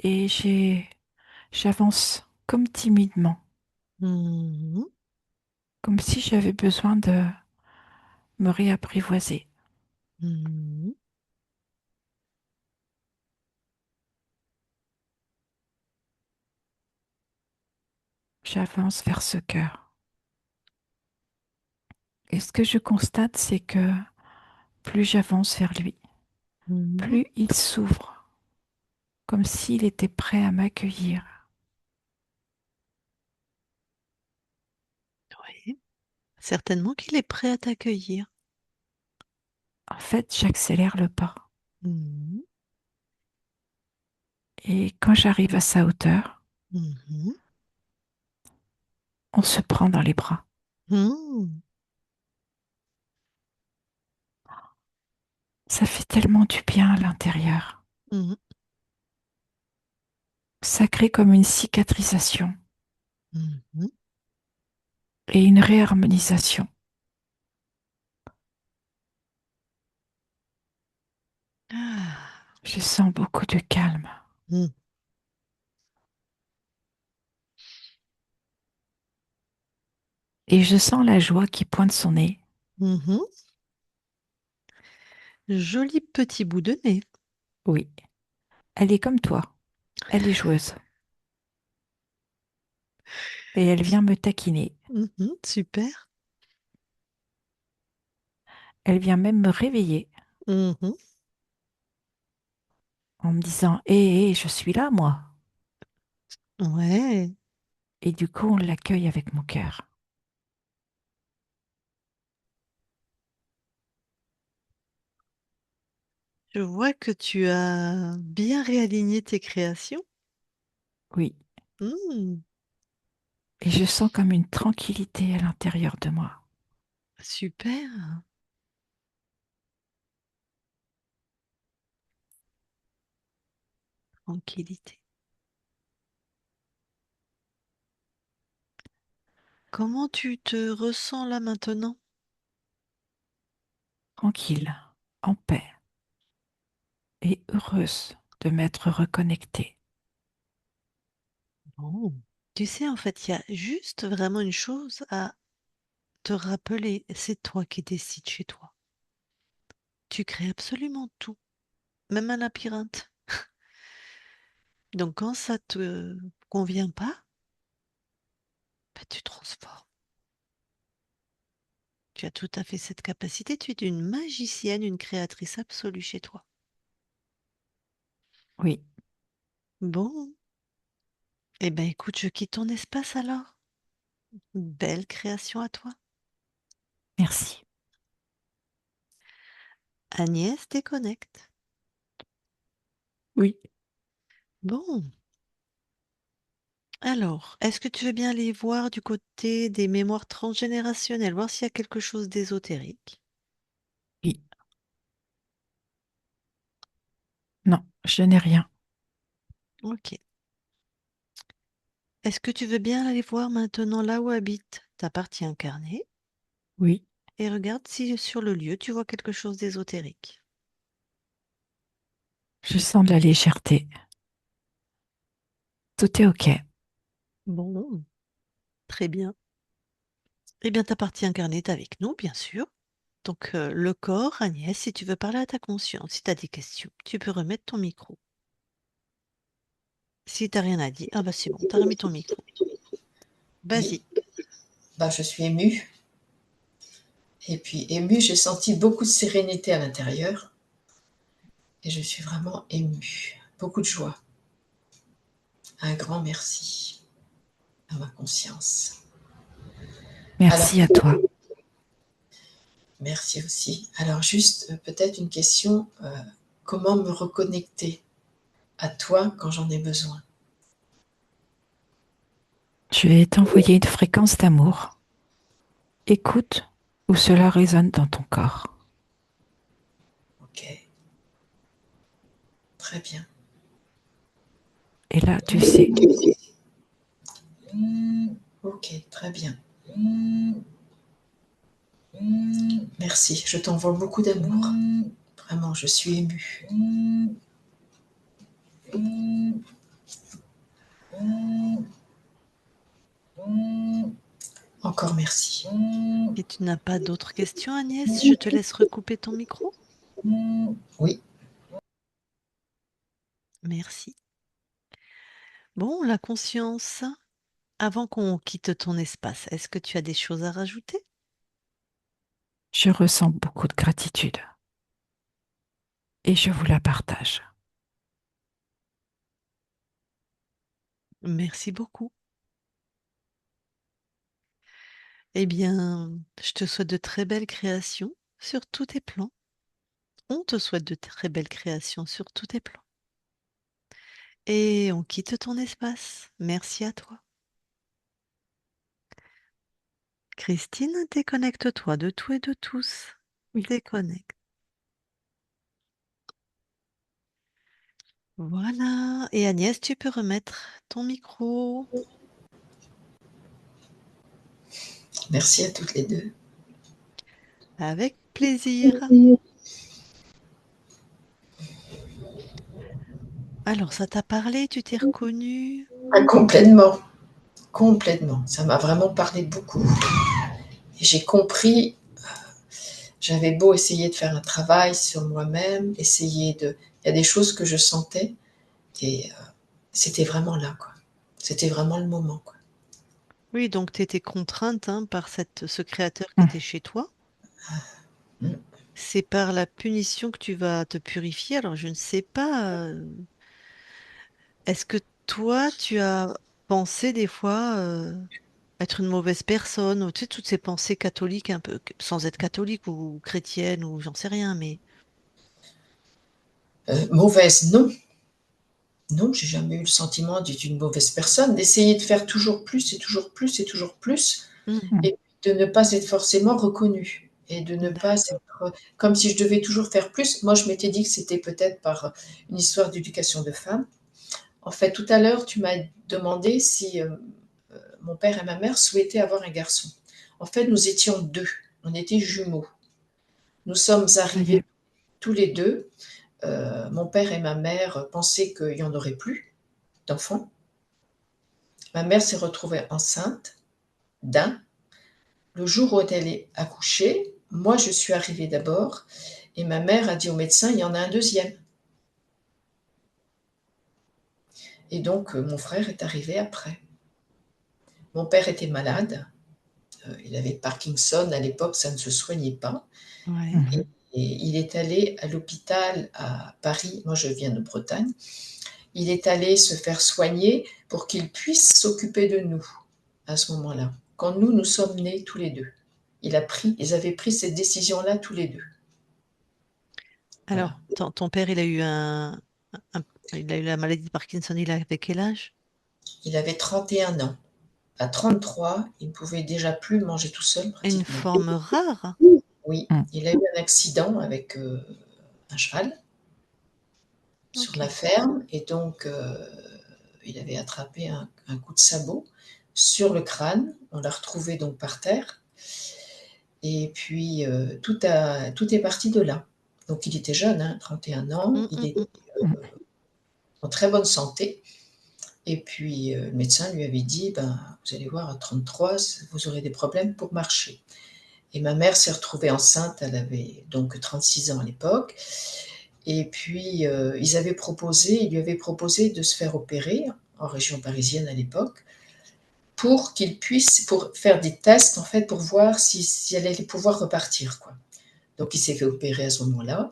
Speaker 3: et j'avance comme timidement,
Speaker 1: mhm.
Speaker 3: comme si j'avais besoin de me réapprivoiser.
Speaker 1: Mhm.
Speaker 3: J'avance vers ce cœur. Et ce que je constate, c'est que plus j'avance vers lui,
Speaker 1: Mhm.
Speaker 3: plus il s'ouvre, comme s'il était prêt à m'accueillir.
Speaker 1: Oui. Certainement qu'il est prêt à t'accueillir.
Speaker 3: En fait, j'accélère le pas.
Speaker 1: Mhm.
Speaker 3: Et quand j'arrive à sa hauteur,
Speaker 1: Mhm.
Speaker 3: on se prend dans les bras.
Speaker 1: Mhm.
Speaker 3: Ça fait tellement du bien à l'intérieur.
Speaker 1: Mhm.
Speaker 3: Ça crée comme une cicatrisation
Speaker 1: Mhm.
Speaker 3: et une réharmonisation.
Speaker 1: Ah.
Speaker 3: Je sens beaucoup de calme
Speaker 1: Mhm.
Speaker 3: et je sens la joie qui pointe son nez.
Speaker 1: Mhm. Joli petit bout de nez.
Speaker 3: Oui, elle est comme toi. Elle est joueuse et elle vient me taquiner.
Speaker 1: Mhm. Super.
Speaker 3: Elle vient même me réveiller
Speaker 1: Mhm.
Speaker 3: en me disant: hé, hé, je suis là, moi.
Speaker 1: Ouais.
Speaker 3: Et du coup, on l'accueille avec mon cœur.
Speaker 1: Je vois que tu as bien réaligné tes créations.
Speaker 3: Oui,
Speaker 1: Hmm,
Speaker 3: et je sens comme une tranquillité à l'intérieur de moi.
Speaker 1: super. Tranquillité. Comment tu te ressens là maintenant?
Speaker 3: Tranquille, en paix et heureuse de m'être reconnectée.
Speaker 1: Bon. Tu sais, en fait, il y a juste vraiment une chose à te rappeler, c'est toi qui décides chez toi. Tu crées absolument tout, même un labyrinthe. Donc quand ça te convient pas, bah, tu transformes. Tu as tout à fait cette capacité, tu es une magicienne, une créatrice absolue chez toi.
Speaker 3: Oui,
Speaker 1: Bon, eh ben écoute, je quitte ton espace alors. Belle création à toi.
Speaker 3: merci.
Speaker 1: Agnès déconnecte.
Speaker 3: Oui,
Speaker 1: Bon, alors, est-ce que tu veux bien aller voir du côté des mémoires transgénérationnelles, voir s'il y a quelque chose d'ésotérique?
Speaker 3: oui. Non, je n'ai rien.
Speaker 1: Ok. Est-ce que tu veux bien aller voir maintenant là où habite ta partie incarnée
Speaker 3: Oui,
Speaker 1: et regarde si sur le lieu tu vois quelque chose d'ésotérique.
Speaker 3: je sens de la légèreté. Tout est OK.
Speaker 1: Bon, très bien. Eh bien, ta partie incarnée est avec nous, bien sûr. Donc, le corps, Agnès, si tu veux parler à ta conscience, si tu as des questions, tu peux remettre ton micro. Si tu n'as rien à dire, ah bah c'est bon, tu as remis ton micro.
Speaker 2: Oui,
Speaker 1: Vas-y.
Speaker 2: bah, je suis émue. Et puis émue, j'ai senti beaucoup de sérénité à l'intérieur. Et je suis vraiment émue. Beaucoup de joie. Un grand merci à ma conscience. Alors,
Speaker 3: Merci à toi.
Speaker 2: merci aussi. Alors, juste peut-être une question. Comment me reconnecter à toi quand j'en ai besoin?
Speaker 3: Je vais t'envoyer une fréquence d'amour. Écoute où cela résonne dans ton corps.
Speaker 2: Ok, très bien.
Speaker 3: Et là, tu sais.
Speaker 2: Ok, très bien. Merci, je t'envoie beaucoup d'amour. Vraiment, je suis émue. Encore merci.
Speaker 1: Et tu n'as pas d'autres questions, Agnès? Je te laisse recouper ton micro.
Speaker 2: Oui,
Speaker 1: Merci. Bon, la conscience, avant qu'on quitte ton espace, est-ce que tu as des choses à rajouter?
Speaker 3: Je ressens beaucoup de gratitude et je vous la partage.
Speaker 1: Merci beaucoup. Eh bien, je te souhaite de très belles créations sur tous tes plans. On te souhaite de très belles créations sur tous tes plans. Et on quitte ton espace. Merci à toi. Christine, déconnecte-toi de tout et de tous.
Speaker 3: Oui.
Speaker 1: Déconnecte. Voilà. Et Agnès, tu peux remettre ton micro.
Speaker 2: merci à toutes les deux.
Speaker 1: Avec plaisir. Alors, ça t'a parlé, tu t'es reconnu?
Speaker 2: Ah, complètement, complètement. Ça m'a vraiment parlé beaucoup. Et j'ai compris, j'avais beau essayer de faire un travail sur moi-même, essayer de... Il y a des choses que je sentais et c'était vraiment là, quoi. C'était vraiment le moment, quoi.
Speaker 1: Oui, donc tu étais contrainte hein, par ce créateur qui
Speaker 3: Hum.
Speaker 1: était chez toi.
Speaker 2: Mm.
Speaker 1: C'est par la punition que tu vas te purifier. Alors, je ne sais pas, est-ce que toi, tu as pensé des fois être une mauvaise personne, ou tu sais, toutes ces pensées catholiques un peu, sans être catholique ou chrétienne ou j'en sais rien, mais
Speaker 2: Mauvaise, non. Non, j'ai jamais eu le sentiment d'être une mauvaise personne, d'essayer de faire toujours plus et toujours plus et toujours plus,
Speaker 1: hmm,
Speaker 3: Hum.
Speaker 2: et de ne pas être forcément reconnue, et de ne pas
Speaker 1: d'accord.
Speaker 2: être comme si je devais toujours faire plus. Moi, je m'étais dit que c'était peut-être par une histoire d'éducation de femme. En fait, tout à l'heure, tu m'as demandé si mon père et ma mère souhaitaient avoir un garçon. En fait, nous étions deux. On était jumeaux. Nous sommes
Speaker 3: Ça y
Speaker 2: arrivés
Speaker 3: est.
Speaker 2: tous les deux. Mon père et ma mère pensaient qu'il n'y en aurait plus d'enfants. Ma mère s'est retrouvée enceinte d'un. Le jour où elle est accouchée, moi je suis arrivée d'abord et ma mère a dit au médecin, il y en a un deuxième. Et donc mon frère est arrivé après. Mon père était malade, il avait Parkinson, à l'époque ça ne se soignait pas.
Speaker 1: Ouais.
Speaker 3: Mhm.
Speaker 2: Et il est allé à l'hôpital à Paris, moi je viens de Bretagne, il est allé se faire soigner pour qu'il puisse s'occuper de nous à ce moment-là, quand nous sommes nés tous les deux. Ils avaient pris cette décision-là tous les deux. Voilà.
Speaker 1: Alors, ton père, il a eu un- il a eu la maladie de Parkinson, il avait quel âge?
Speaker 2: Il avait 31 ans. À 33, il ne pouvait déjà plus manger tout seul
Speaker 1: Une
Speaker 2: pratiquement.
Speaker 1: forme rare?
Speaker 2: Oui,
Speaker 3: Mhm.
Speaker 2: il a eu un accident avec un cheval sur la
Speaker 1: Ok.
Speaker 2: ferme et donc il avait attrapé un coup de sabot sur le crâne. On l'a retrouvé donc par terre et puis tout est parti de là. Donc il était jeune, hein, 31 ans, il était
Speaker 1: Mm.
Speaker 2: en très bonne santé. Et puis le médecin lui avait dit, ben, vous allez voir, à 33, vous aurez des problèmes pour marcher. Et ma mère s'est retrouvée enceinte, elle avait donc 36 ans à l'époque. Et puis ils lui avaient proposé de se faire opérer en région parisienne à l'époque pour qu'il puisse pour faire des tests en fait pour voir si elle allait pouvoir repartir quoi. Donc il s'est fait opérer à ce moment-là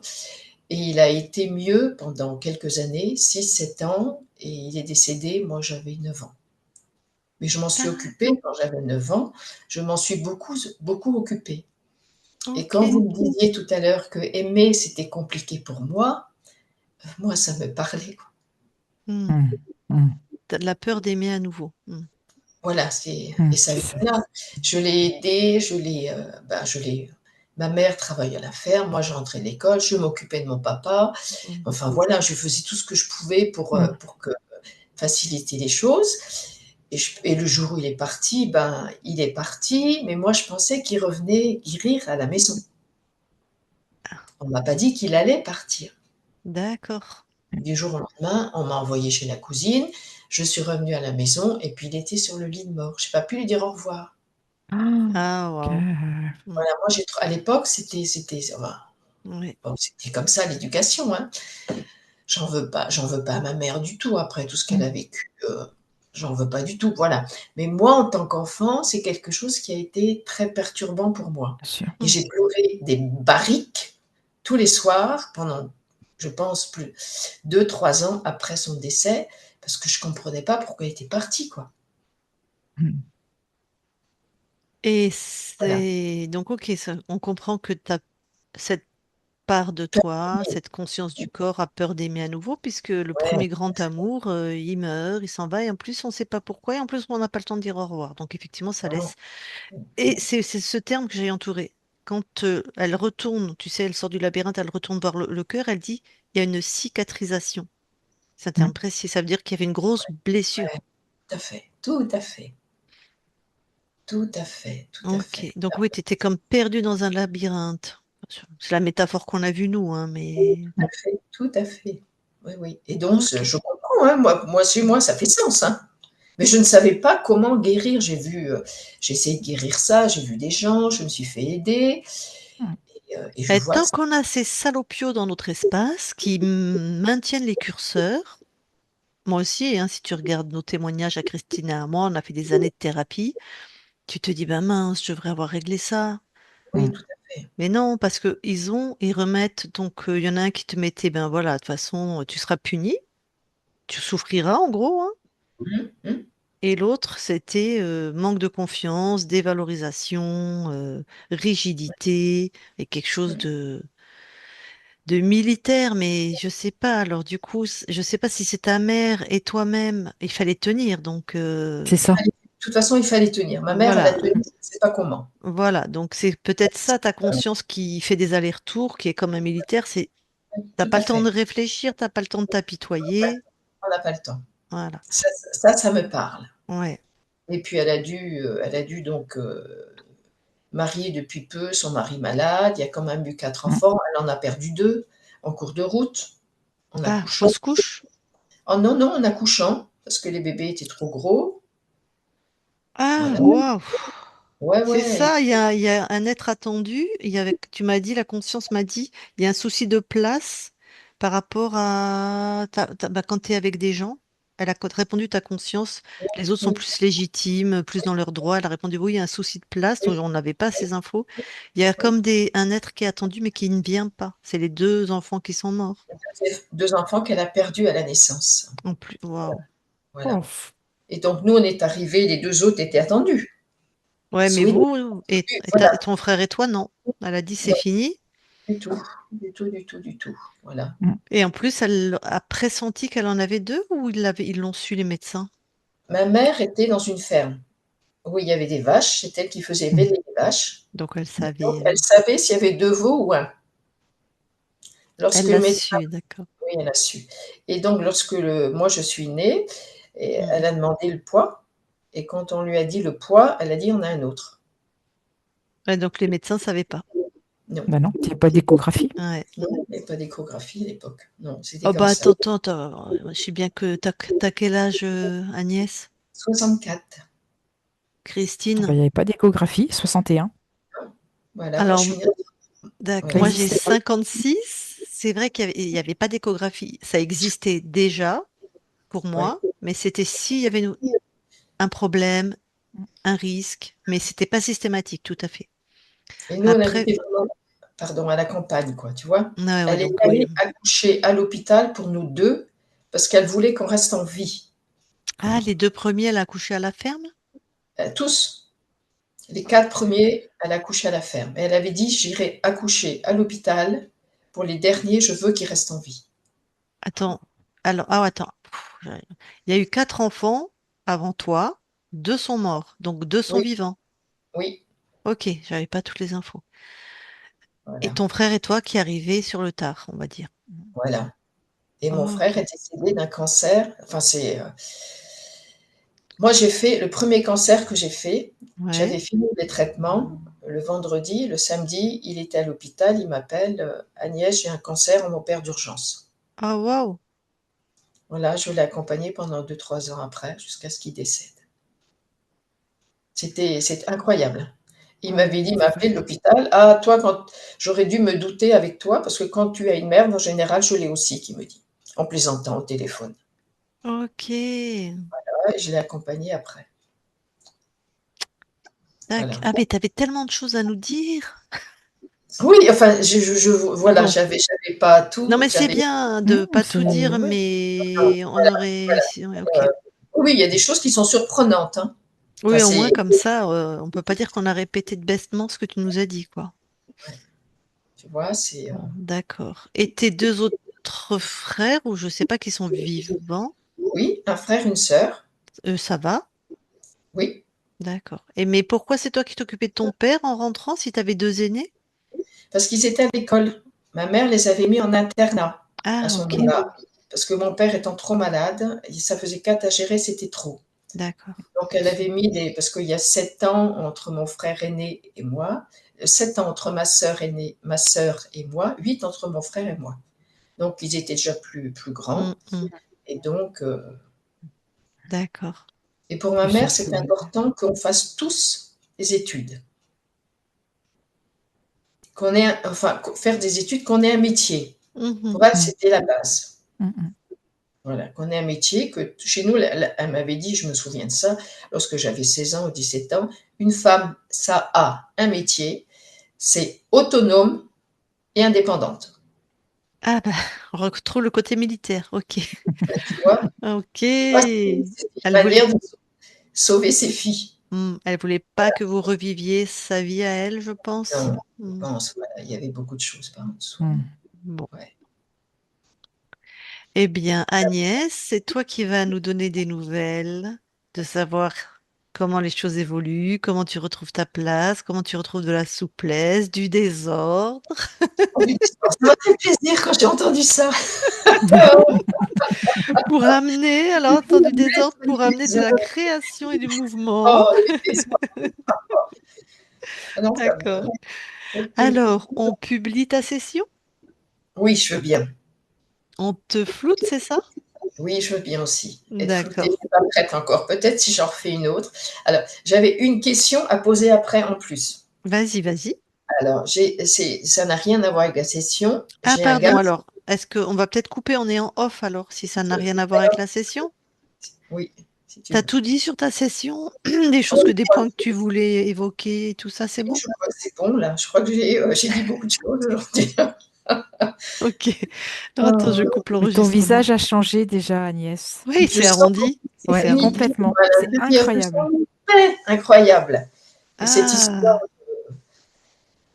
Speaker 2: et il a été mieux pendant quelques années, 6, 7 ans et il est décédé, moi j'avais 9 ans. Mais je m'en suis
Speaker 1: Ah,
Speaker 2: occupée quand j'avais 9 ans, je m'en suis beaucoup beaucoup occupée. Et quand
Speaker 1: ok.
Speaker 2: vous me disiez tout à l'heure que aimer c'était compliqué pour moi ça me parlait quoi.
Speaker 1: Hmm.
Speaker 3: Mhm. Mhm.
Speaker 1: T'as de la peur d'aimer à nouveau. Hmm.
Speaker 2: Voilà, et ça
Speaker 3: C'est
Speaker 2: vient
Speaker 3: ça.
Speaker 2: de là. Je l'ai aidé, ma mère travaillait à la ferme, moi je rentrais de l'école, je m'occupais de mon papa.
Speaker 1: Hmm.
Speaker 2: Enfin voilà, je faisais tout ce que je pouvais
Speaker 3: Mhm.
Speaker 2: pour que faciliter les choses. Et le jour où il est parti, ben il est parti, mais moi je pensais qu'il revenait guérir à la maison. On m'a pas dit qu'il allait partir.
Speaker 1: D'accord.
Speaker 2: Du jour au lendemain, on m'a envoyé chez la cousine, je suis revenue à la maison et puis il était sur le lit de mort. J'ai pas pu lui dire au revoir.
Speaker 3: Ah,
Speaker 1: Ah, waouh.
Speaker 3: quel-
Speaker 1: Hmm.
Speaker 2: Voilà, moi à l'époque,
Speaker 1: Ouais.
Speaker 2: bon, c'était comme ça l'éducation, hein. J'en veux pas à ma mère du tout après tout ce qu'elle a
Speaker 3: Mhm.
Speaker 2: vécu. J'en veux pas du tout, voilà. Mais moi, en tant qu'enfant, c'est quelque chose qui a été très perturbant pour moi.
Speaker 3: Bien sûr.
Speaker 2: Et
Speaker 1: Hmm.
Speaker 2: j'ai pleuré des barriques tous les soirs pendant, je pense, plus 2, 3 ans après son décès, parce que je comprenais pas pourquoi il était parti, quoi.
Speaker 3: Mhm.
Speaker 1: Et
Speaker 2: Voilà.
Speaker 1: c'est donc ok, on comprend que tu as cette part de toi, cette conscience du corps a peur d'aimer à nouveau, puisque le
Speaker 2: Ouais,
Speaker 1: premier grand amour, il meurt, il s'en va, et en plus on ne sait pas pourquoi, et en plus on n'a pas le temps de dire au revoir. Donc effectivement, ça
Speaker 2: non,
Speaker 1: laisse. Et c'est ce terme que j'ai entouré. Quand elle retourne, tu sais, elle sort du labyrinthe, elle retourne voir le cœur, elle dit, il y a une cicatrisation. C'est un terme
Speaker 3: Mhm.
Speaker 1: précis, ça veut dire qu'il y avait une grosse blessure.
Speaker 2: ouais, tout à fait, tout à fait, tout à fait, tout à
Speaker 1: Ok,
Speaker 2: fait.
Speaker 1: donc oui, tu étais comme perdu dans un labyrinthe. C'est la métaphore qu'on a vue nous, hein, mais...
Speaker 2: Tout à fait, tout à fait. Oui, oui. Et donc,
Speaker 1: Ok.
Speaker 2: je comprends, hein, chez moi, ça fait sens, hein. Mais je ne savais pas comment guérir. J'ai essayé de guérir ça, j'ai vu des gens, je me suis fait aider, et je
Speaker 1: Et
Speaker 2: vois que
Speaker 1: tant qu'on a ces salopios dans notre espace qui maintiennent les curseurs, moi aussi, hein, si tu regardes nos témoignages à Christine et à moi, on a fait des années de thérapie, tu te dis, ben mince, je devrais avoir réglé ça.
Speaker 2: oui,
Speaker 3: Mhm.
Speaker 2: tout à fait.
Speaker 1: Mais non, parce que ils remettent, donc il y en a un qui te mettait, ben voilà, de toute façon, tu seras puni, tu souffriras en gros, hein.
Speaker 2: Mmh mh.
Speaker 1: Et l'autre, c'était manque de confiance, dévalorisation, rigidité, et quelque chose
Speaker 2: Mmh.
Speaker 1: de militaire, mais je sais pas. Alors du coup, je sais pas si c'est ta mère et toi-même, il fallait tenir. Donc
Speaker 3: C'est ça.
Speaker 2: De toute façon, il fallait tenir. Ma mère, elle a
Speaker 1: voilà,
Speaker 2: tenu, je ne sais pas comment.
Speaker 1: voilà. Donc c'est peut-être ça ta conscience qui fait des allers-retours, qui est comme un militaire. C'est t'as
Speaker 2: Tout
Speaker 1: pas
Speaker 2: à
Speaker 1: le temps de
Speaker 2: fait.
Speaker 1: réfléchir, t'as pas le temps de t'apitoyer.
Speaker 2: On n'a pas le temps.
Speaker 1: Voilà.
Speaker 2: Ça me parle.
Speaker 1: Ouais.
Speaker 2: Et puis elle a dû donc marier depuis peu son mari malade. Il y a quand même eu 4 enfants. Elle en a perdu 2 en cours de route, en
Speaker 1: Ah,
Speaker 2: accouchant.
Speaker 1: fausse couche?
Speaker 2: Oh non, non, en accouchant, parce que les bébés étaient trop gros.
Speaker 1: Ah,
Speaker 2: Voilà.
Speaker 1: waouh!
Speaker 2: Ouais,
Speaker 1: C'est
Speaker 2: ouais.
Speaker 1: ça, il y a un être attendu. Tu m'as dit, la conscience m'a dit, il y a un souci de place par rapport à bah, quand tu es avec des gens. Elle a répondu ta conscience. Les autres sont
Speaker 2: Oui,
Speaker 1: plus légitimes, plus dans leurs droits. Elle a répondu oui, il y a un souci de place.
Speaker 2: oui,
Speaker 1: On n'avait pas ces infos. Il y a
Speaker 2: oui.
Speaker 1: comme un être qui est attendu mais qui ne vient pas. C'est les 2 enfants qui sont morts.
Speaker 2: 2 enfants qu'elle a perdus à la naissance.
Speaker 1: En plus, waouh.
Speaker 2: Voilà.
Speaker 3: Oh,
Speaker 2: Et donc nous, on est arrivés, les 2 autres étaient attendus.
Speaker 1: Ouais, mais
Speaker 2: Souris,
Speaker 1: vous
Speaker 2: voilà.
Speaker 1: ton frère et toi, non. Elle a dit c'est
Speaker 2: Non,
Speaker 1: fini.
Speaker 2: du tout, du tout, du tout, du tout. Voilà.
Speaker 1: Et en plus, elle a pressenti qu'elle en avait 2 ou ils l'ont su, les médecins?
Speaker 2: Ma mère était dans une ferme où il y avait des vaches, c'est elle qui faisait élever les vaches.
Speaker 1: Donc elle
Speaker 2: Donc
Speaker 1: savait.
Speaker 2: elle savait s'il y avait 2 veaux ou un. Lorsque
Speaker 1: Elle
Speaker 2: le
Speaker 1: l'a
Speaker 2: médecin
Speaker 1: su, d'accord.
Speaker 2: Oui, elle a su. Et donc lorsque moi je suis née, et elle
Speaker 1: Mm.
Speaker 2: a demandé le poids et quand on lui a dit le poids, elle a dit: «On a un autre».
Speaker 1: Ouais, donc les médecins savaient pas.
Speaker 2: Non,
Speaker 3: bah non, il n'y a pas d'échographie.
Speaker 1: Ouais.
Speaker 2: non, il n'y avait pas d'échographie à l'époque. Non, c'était
Speaker 1: Oh
Speaker 2: comme
Speaker 1: bah
Speaker 2: ça.
Speaker 1: attends, je sais bien que t'as quel âge, Agnès?
Speaker 2: 64.
Speaker 3: Ah bah,
Speaker 1: Christine?
Speaker 3: il n'y avait pas d'échographie, 61.
Speaker 2: Voilà, moi je
Speaker 1: Alors,
Speaker 2: suis née
Speaker 1: d'accord,
Speaker 3: Ça
Speaker 2: voilà.
Speaker 1: moi j'ai
Speaker 3: n'existait pas.
Speaker 1: 56. C'est vrai il y avait pas d'échographie. Ça existait déjà pour
Speaker 2: Oui.
Speaker 1: moi, mais c'était s'il y avait un problème, un risque, mais c'était pas systématique, tout à fait.
Speaker 2: Et nous on
Speaker 1: Après,
Speaker 2: habitait vraiment pardon, à la campagne quoi, tu vois?
Speaker 1: ouais, ouais,
Speaker 2: Elle est
Speaker 1: donc oui.
Speaker 2: allée accoucher à l'hôpital pour nous 2 parce qu'elle voulait qu'on reste en vie.
Speaker 1: Ah, les 2 premiers, elle a accouché à la ferme?
Speaker 2: Tous. Les 4 premiers, elle a accouché à la ferme et elle avait dit: «J'irai accoucher à l'hôpital. Pour les derniers, je veux qu'ils restent en vie».
Speaker 1: Attends, attends. Il y a eu 4 enfants avant toi, 2 sont morts, donc 2 sont
Speaker 2: Oui,
Speaker 1: vivants.
Speaker 2: oui,
Speaker 1: Ok, j'avais pas toutes les infos. Et
Speaker 2: voilà,
Speaker 1: ton frère et toi qui arrivez sur le tard, on va dire.
Speaker 2: voilà et mon frère
Speaker 1: Ok,
Speaker 2: est décédé d'un cancer, enfin moi j'ai fait le premier cancer que j'ai fait,
Speaker 1: ouais.
Speaker 2: j'avais fini les traitements le vendredi, le samedi, il était à l'hôpital, il m'appelle: «Agnès, j'ai un cancer, on m'opère d'urgence».
Speaker 1: Ah, waouh.
Speaker 2: Voilà, je l'ai accompagné pendant 2-3 ans après, jusqu'à ce qu'il décède. C'est incroyable. Il
Speaker 1: Ouais,
Speaker 2: m'avait dit, il m'a
Speaker 3: C'est
Speaker 2: appelé de
Speaker 3: fâcheux.
Speaker 2: l'hôpital: «Ah toi quand j'aurais dû me douter avec toi parce que quand tu as une merde, en général, je l'ai aussi», qu'il me dit, en plaisantant au téléphone.
Speaker 1: ok.
Speaker 2: Ouais, je l'ai accompagné après. Voilà.
Speaker 1: Ah, mais t'avais tellement de choses à nous dire.
Speaker 2: Oui, enfin, voilà,
Speaker 1: Bon.
Speaker 2: j'avais pas
Speaker 1: Non,
Speaker 2: tout,
Speaker 1: mais c'est
Speaker 2: j'avais
Speaker 1: bien de pas tout
Speaker 3: C'est
Speaker 1: dire,
Speaker 3: ouais.
Speaker 1: mais on aurait. Ouais, ok.
Speaker 2: oui, il y a des choses qui sont surprenantes, hein. Enfin,
Speaker 1: Oui, au moins comme ça, on peut pas dire qu'on a répété de bêtement ce que tu nous as dit, quoi.
Speaker 2: ouais, tu vois,
Speaker 1: Bon, d'accord. Et tes 2 autres frères, ou je sais pas, qui sont vivants,
Speaker 2: oui, un frère, une sœur,
Speaker 1: eux, ça va?
Speaker 2: oui,
Speaker 1: D'accord. Et mais pourquoi c'est toi qui t'occupais de ton père en rentrant si tu avais 2 aînés?
Speaker 2: parce qu'ils étaient à l'école. Ma mère les avait mis en internat à
Speaker 1: Ah,
Speaker 2: ce
Speaker 1: ok.
Speaker 2: moment-là, parce que mon père étant trop malade, ça faisait 4 à gérer, c'était trop.
Speaker 1: D'accord.
Speaker 2: Donc elle avait mis parce qu'il y a 7 ans entre mon frère aîné et moi, 7 ans entre ma sœur et moi, 8 entre mon frère et moi. Donc ils étaient déjà plus
Speaker 1: Mm,
Speaker 2: grands.
Speaker 1: mm.
Speaker 2: Et donc,
Speaker 1: D'accord.
Speaker 2: et pour ma
Speaker 3: Puis
Speaker 2: mère, c'est
Speaker 3: surtout,
Speaker 2: important qu'on fasse tous des études. Qu'on ait, enfin, faire des études, qu'on ait un métier.
Speaker 1: Mhm.
Speaker 2: Pour elle,
Speaker 3: mm,
Speaker 2: c'était la base.
Speaker 3: mm.
Speaker 2: Voilà, qu'on ait un métier, que chez nous, elle m'avait dit, je me souviens de ça, lorsque j'avais 16 ans ou 17 ans, une femme, ça a un métier, c'est autonome et indépendante.
Speaker 1: Ah bah, on retrouve le côté militaire. Ok.
Speaker 2: Tu vois,
Speaker 1: Ok.
Speaker 2: moi, c'est
Speaker 1: Elle
Speaker 2: une
Speaker 1: voulait,
Speaker 2: manière de sauver ses filles.
Speaker 1: Elle voulait pas que vous reviviez sa vie à elle, je pense.
Speaker 2: Non, je
Speaker 1: Mm.
Speaker 2: pense, voilà, il y avait beaucoup de choses par en dessous.
Speaker 3: Mm.
Speaker 1: Bon.
Speaker 2: Ouais.
Speaker 1: Eh bien, Agnès, c'est toi qui vas nous donner des nouvelles, de savoir comment les choses évoluent, comment tu retrouves ta place, comment tu retrouves de la souplesse, du désordre,
Speaker 2: Oh, ça m'a fait plaisir quand j'ai entendu ça.
Speaker 1: pour amener, alors
Speaker 2: Du
Speaker 1: attends,
Speaker 2: coup,
Speaker 1: du désordre,
Speaker 2: mettre
Speaker 1: pour
Speaker 2: les
Speaker 1: amener de la
Speaker 2: désordres.
Speaker 1: création et du mouvement.
Speaker 2: Oh, les désordres. Ah non, ça
Speaker 1: D'accord.
Speaker 2: OK.
Speaker 1: Alors, on publie ta session?
Speaker 2: Oui, je veux bien.
Speaker 1: On te floute, c'est ça?
Speaker 2: Oui, je veux bien aussi être floutée. Je
Speaker 1: D'accord.
Speaker 2: suis pas prête encore. Peut-être si j'en refais une autre. Alors, j'avais une question à poser après en plus.
Speaker 1: Vas-y, vas-y.
Speaker 2: Alors, ça n'a rien à voir avec la session.
Speaker 1: Ah,
Speaker 2: J'ai un
Speaker 1: pardon,
Speaker 2: garçon.
Speaker 1: alors, est-ce qu'on va peut-être couper, on est en off alors, si ça n'a rien à voir avec la session?
Speaker 2: Oui, si tu
Speaker 1: T'as
Speaker 2: veux.
Speaker 1: tout dit sur ta session? Des points que tu voulais évoquer et tout ça, c'est bon?
Speaker 2: Je crois que c'est bon là. Je crois que j'ai dit beaucoup de choses aujourd'hui.
Speaker 1: Ok. Alors, attends, je
Speaker 2: Oh,
Speaker 1: coupe
Speaker 3: Mais ton
Speaker 1: l'enregistrement.
Speaker 3: visage a changé déjà, Agnès.
Speaker 1: Oui,
Speaker 2: je
Speaker 1: c'est
Speaker 2: sens
Speaker 1: arrondi.
Speaker 2: c'est
Speaker 3: Ouais,
Speaker 1: C'est
Speaker 2: fini.
Speaker 1: arrondi.
Speaker 3: complètement.
Speaker 2: À
Speaker 3: C'est
Speaker 2: la deuxième leçon,
Speaker 3: incroyable.
Speaker 2: c'est incroyable. Et
Speaker 1: Ah,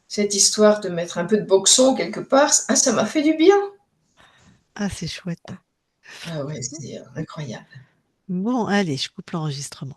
Speaker 2: cette histoire de mettre un peu de boxon quelque part, ah, ça m'a fait du bien.
Speaker 1: ah, c'est chouette.
Speaker 2: Ah ouais, c'est incroyable.
Speaker 1: Bon, allez, je coupe l'enregistrement.